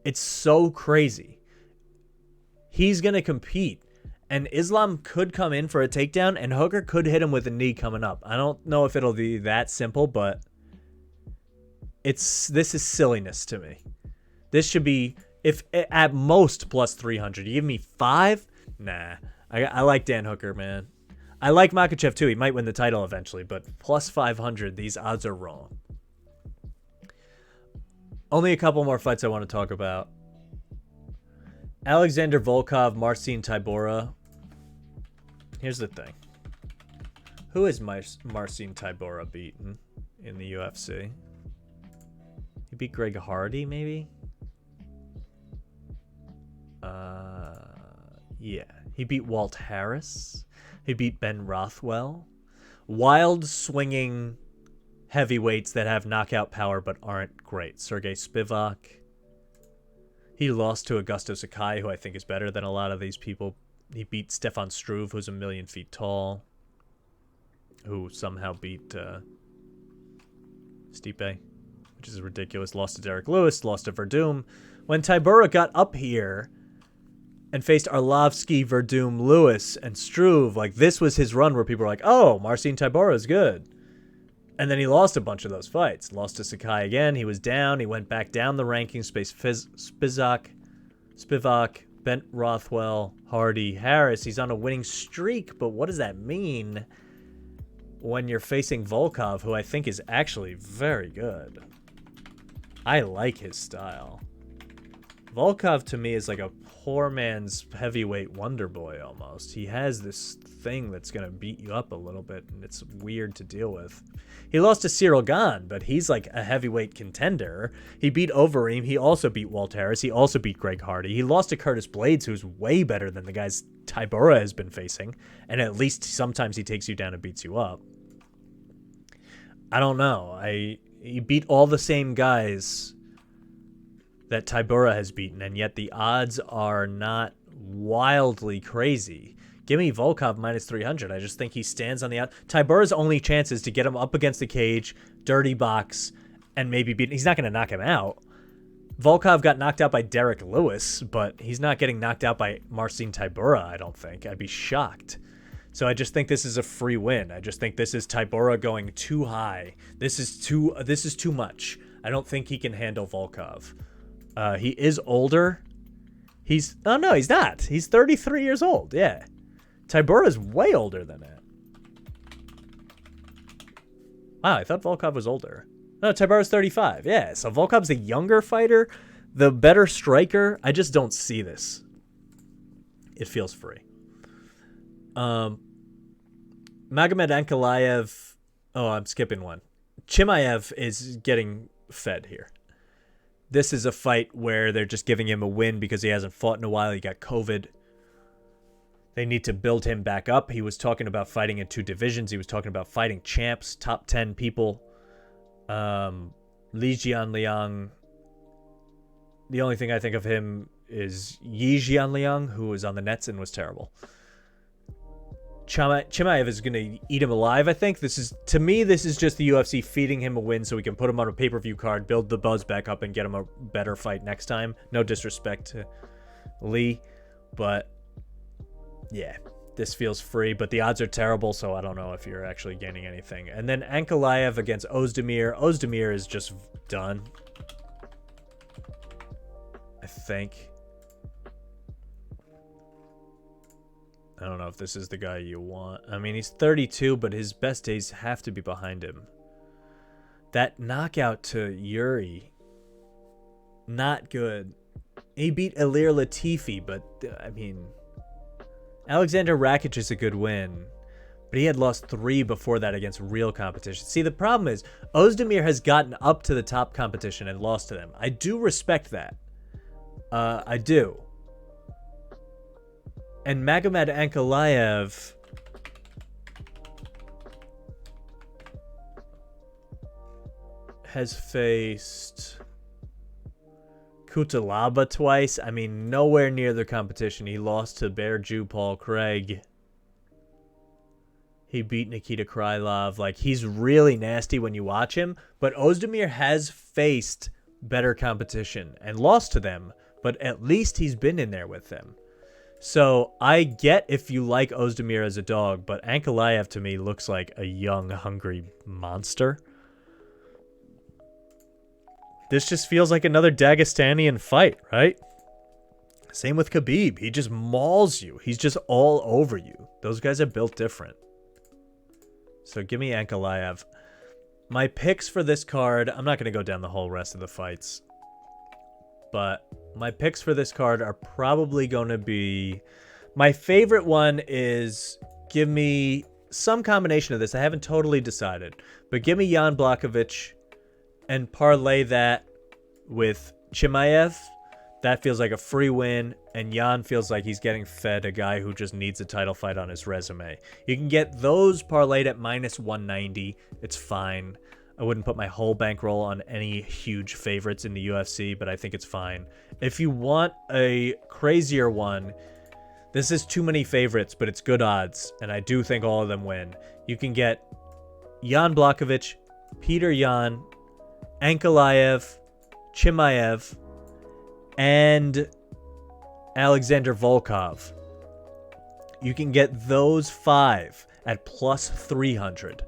It's so crazy. He's going to compete. And Islam could come in for a takedown, and Hooker could hit him with a knee coming up. I don't know if it'll be that simple, but this is silliness to me. This should be, if at most, plus 300. You give me 5? Nah. I like Dan Hooker, man. I like Makhachev, too. He might win the title eventually, but plus 500, these odds are wrong. Only a couple more fights I want to talk about. Alexander Volkov, Marcin Tybura. Here's the thing. Who has Marcin Tybura beaten in the UFC? He beat Greg Hardy, maybe? Yeah. He beat Walt Harris. He beat Ben Rothwell. Wild swinging heavyweights that have knockout power but aren't great. Sergey Spivak. He lost to Augusto Sakai, who I think is better than a lot of these people. He beat Stefan Struve, who's a million feet tall, who somehow beat Stipe, which is ridiculous. Lost to Derek Lewis, lost to Verdum. When Tybura got up here and faced Arlovsky, Verdum, Lewis, and Struve, like, this was his run where people were like, oh, Marcin Tybura is good. And then he lost a bunch of those fights. Lost to Sakai again. He was down. He went back down the rankings. Faced Spivak, Bent Rothwell, Hardy, Harris. He's on a winning streak, but what does that mean when you're facing Volkov, who I think is actually very good? I like his style. Volkov, to me, is like a poor man's heavyweight wonder boy almost. He has this thing that's going to beat you up a little bit, and it's weird to deal with. He lost to Cyril Gane, but he's like a heavyweight contender. He beat Overeem. He also beat Walt Harris. He also beat Greg Hardy. He lost to Curtis Blades, who's way better than the guys Tybura has been facing, and at least sometimes he takes you down and beats you up. I don't know. He beat all the same guys that Tybura has beaten, and yet the odds are not wildly crazy. Give me Volkov minus 300. I just think he stands on the out. Tybura's only chance is to get him up against the cage, dirty box, and maybe beat. He's not going to knock him out. Volkov got knocked out by Derek Lewis, but he's not getting knocked out by Marcin Tybura, I don't think. I'd be shocked. So I just think this is a free win. I just think this is Tybura going too high. This is too much. I don't think he can handle Volkov. He is older. Oh no, he's not. He's 33 years old. Yeah. Tybura is way older than that. Wow, I thought Volkov was older. No, Tybura's 35. Yeah, so Volkov's the younger fighter, the better striker. I just don't see this. It feels free. Magomed Ankalaev. Oh, I'm skipping one. Chimaev is getting fed here. This is a fight where they're just giving him a win because he hasn't fought in a while. He got COVID. They need to build him back up. He was talking about fighting in 2 divisions. He was talking about fighting champs, top 10 people. Li Jianliang. The only thing I think of him is Yi Jianliang, who was on the nets and was terrible. Chimaev is going to eat him alive, I think. To me, this is just the UFC feeding him a win so we can put him on a pay-per-view card, build the buzz back up, and get him a better fight next time. No disrespect to Lee, but yeah, this feels free, but the odds are terrible, so I don't know if you're actually gaining anything. And then Ankalaev against Ozdemir. Ozdemir is just done, I think. I don't know if this is the guy you want. I mean, he's 32, but his best days have to be behind him. That knockout to Yuri, not good. He beat Ilir Latifi, but, I mean, Alexander Rakic is a good win. But he had lost 3 before that against real competition. See, the problem is, Ozdemir has gotten up to the top competition and lost to them. I do respect that. I do. And Magomed Ankalaev has faced Kutalaba twice. I mean, nowhere near the competition. He lost to Bear Jew Paul Craig. He beat Nikita Krylov. Like, he's really nasty when you watch him. But Ozdemir has faced better competition and lost to them. But at least he's been in there with them. So I get if you like Ozdemir as a dog. But Ankalaev to me looks like a young, hungry monster. This just feels like another Dagestanian fight, right? Same with Khabib. He just mauls you. He's just all over you. Those guys are built different. So give me Ankalaev. My picks for this card, I'm not going to go down the whole rest of the fights. But my picks for this card are probably going to be... My favorite one is give me some combination of this. I haven't totally decided. But give me Jan Blachowicz and parlay that with Chimaev. That feels like a free win, and Jan feels like he's getting fed a guy who just needs a title fight on his resume. You can get those parlayed at minus 190. It's fine. I wouldn't put my whole bankroll on any huge favorites in the UFC, but I think it's fine. If you want a crazier one, this is too many favorites, but it's good odds, and I do think all of them win. You can get Jan Blachowicz, Peter Yan, Ankalaev, Chimaev, and Alexander Volkov. You can get those 5 at plus 300.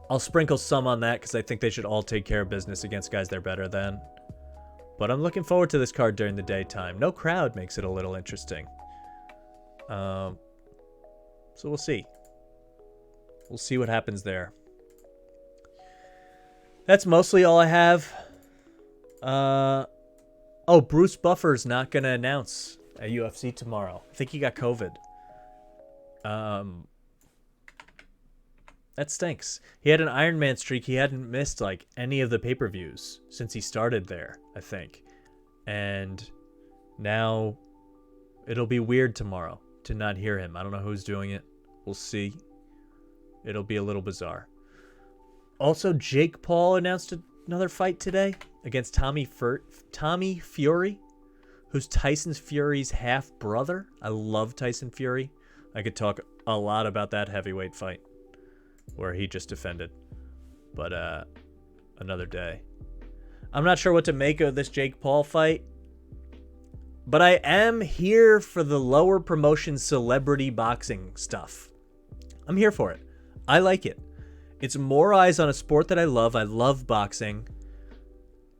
I'll sprinkle some on that because I think they should all take care of business against guys they're better than. But I'm looking forward to this card during the daytime. No crowd makes it a little interesting. So we'll see. We'll see what happens there. That's mostly all I have. Oh, Bruce Buffer's not going to announce at UFC tomorrow. I think he got COVID. That stinks. He had an Iron Man streak. He hadn't missed, like, any of the pay-per-views since he started there, I think. And now it'll be weird tomorrow to not hear him. I don't know who's doing it. We'll see. It'll be a little bizarre. Also, Jake Paul announced another fight today against Tommy Fury, who's Tyson Fury's half-brother. I love Tyson Fury. I could talk a lot about that heavyweight fight where he just defended. But another day. I'm not sure what to make of this Jake Paul fight, but I am here for the lower promotion celebrity boxing stuff. I'm here for it. I like it. It's more eyes on a sport that I love. I love boxing.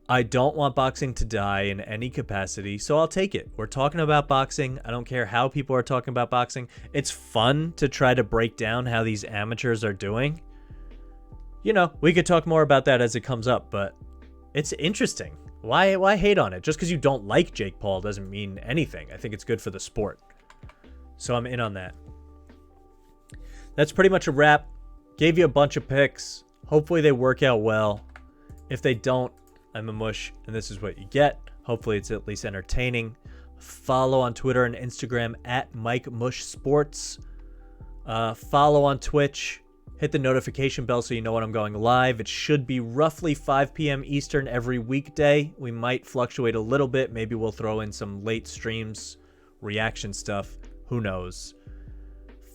I don't want boxing to die in any capacity, so I'll take it. We're talking about boxing. I don't care how people are talking about boxing. It's fun to try to break down how these amateurs are doing. You know, we could talk more about that as it comes up, but it's interesting. Why hate on it? Just because you don't like Jake Paul doesn't mean anything. I think it's good for the sport. So I'm in on that. That's pretty much a wrap. Gave you a bunch of picks. Hopefully they work out well. If they don't, I'm a mush, and this is what you get. Hopefully it's at least entertaining. Follow on Twitter and Instagram at Mike Mush Sports. Follow on Twitch. Hit the notification bell so you know when I'm going live. It should be roughly 5 p.m. Eastern every weekday. We might fluctuate a little bit. Maybe we'll throw in some late streams, reaction stuff. Who knows?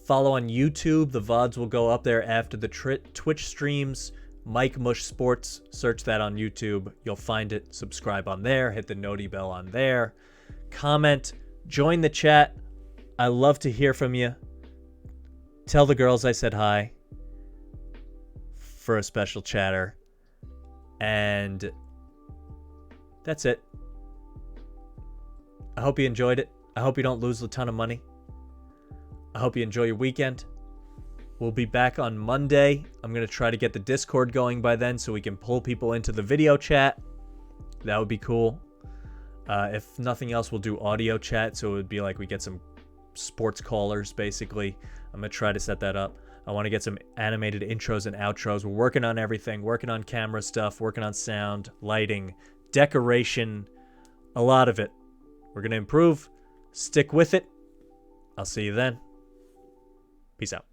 Follow on YouTube. The VODs will go up there after the Twitch streams. Mike Mush Sports. Search that on YouTube. You'll find it. Subscribe on there. Hit the noti bell on there. Comment. Join the chat. I love to hear from you. Tell the girls I said hi for a special chatter. And that's it. I hope you enjoyed it. I hope you don't lose a ton of money. I hope you enjoy your weekend. We'll be back on Monday. I'm going to try to get the Discord going by then so we can pull people into the video chat. That would be cool. If nothing else, we'll do audio chat, so it would be like we get some sports callers, basically. I'm going to try to set that up. I want to get some animated intros and outros. We're working on everything, working on camera stuff, working on sound, lighting, decoration, a lot of it. We're going to improve. Stick with it. I'll see you then. Peace out.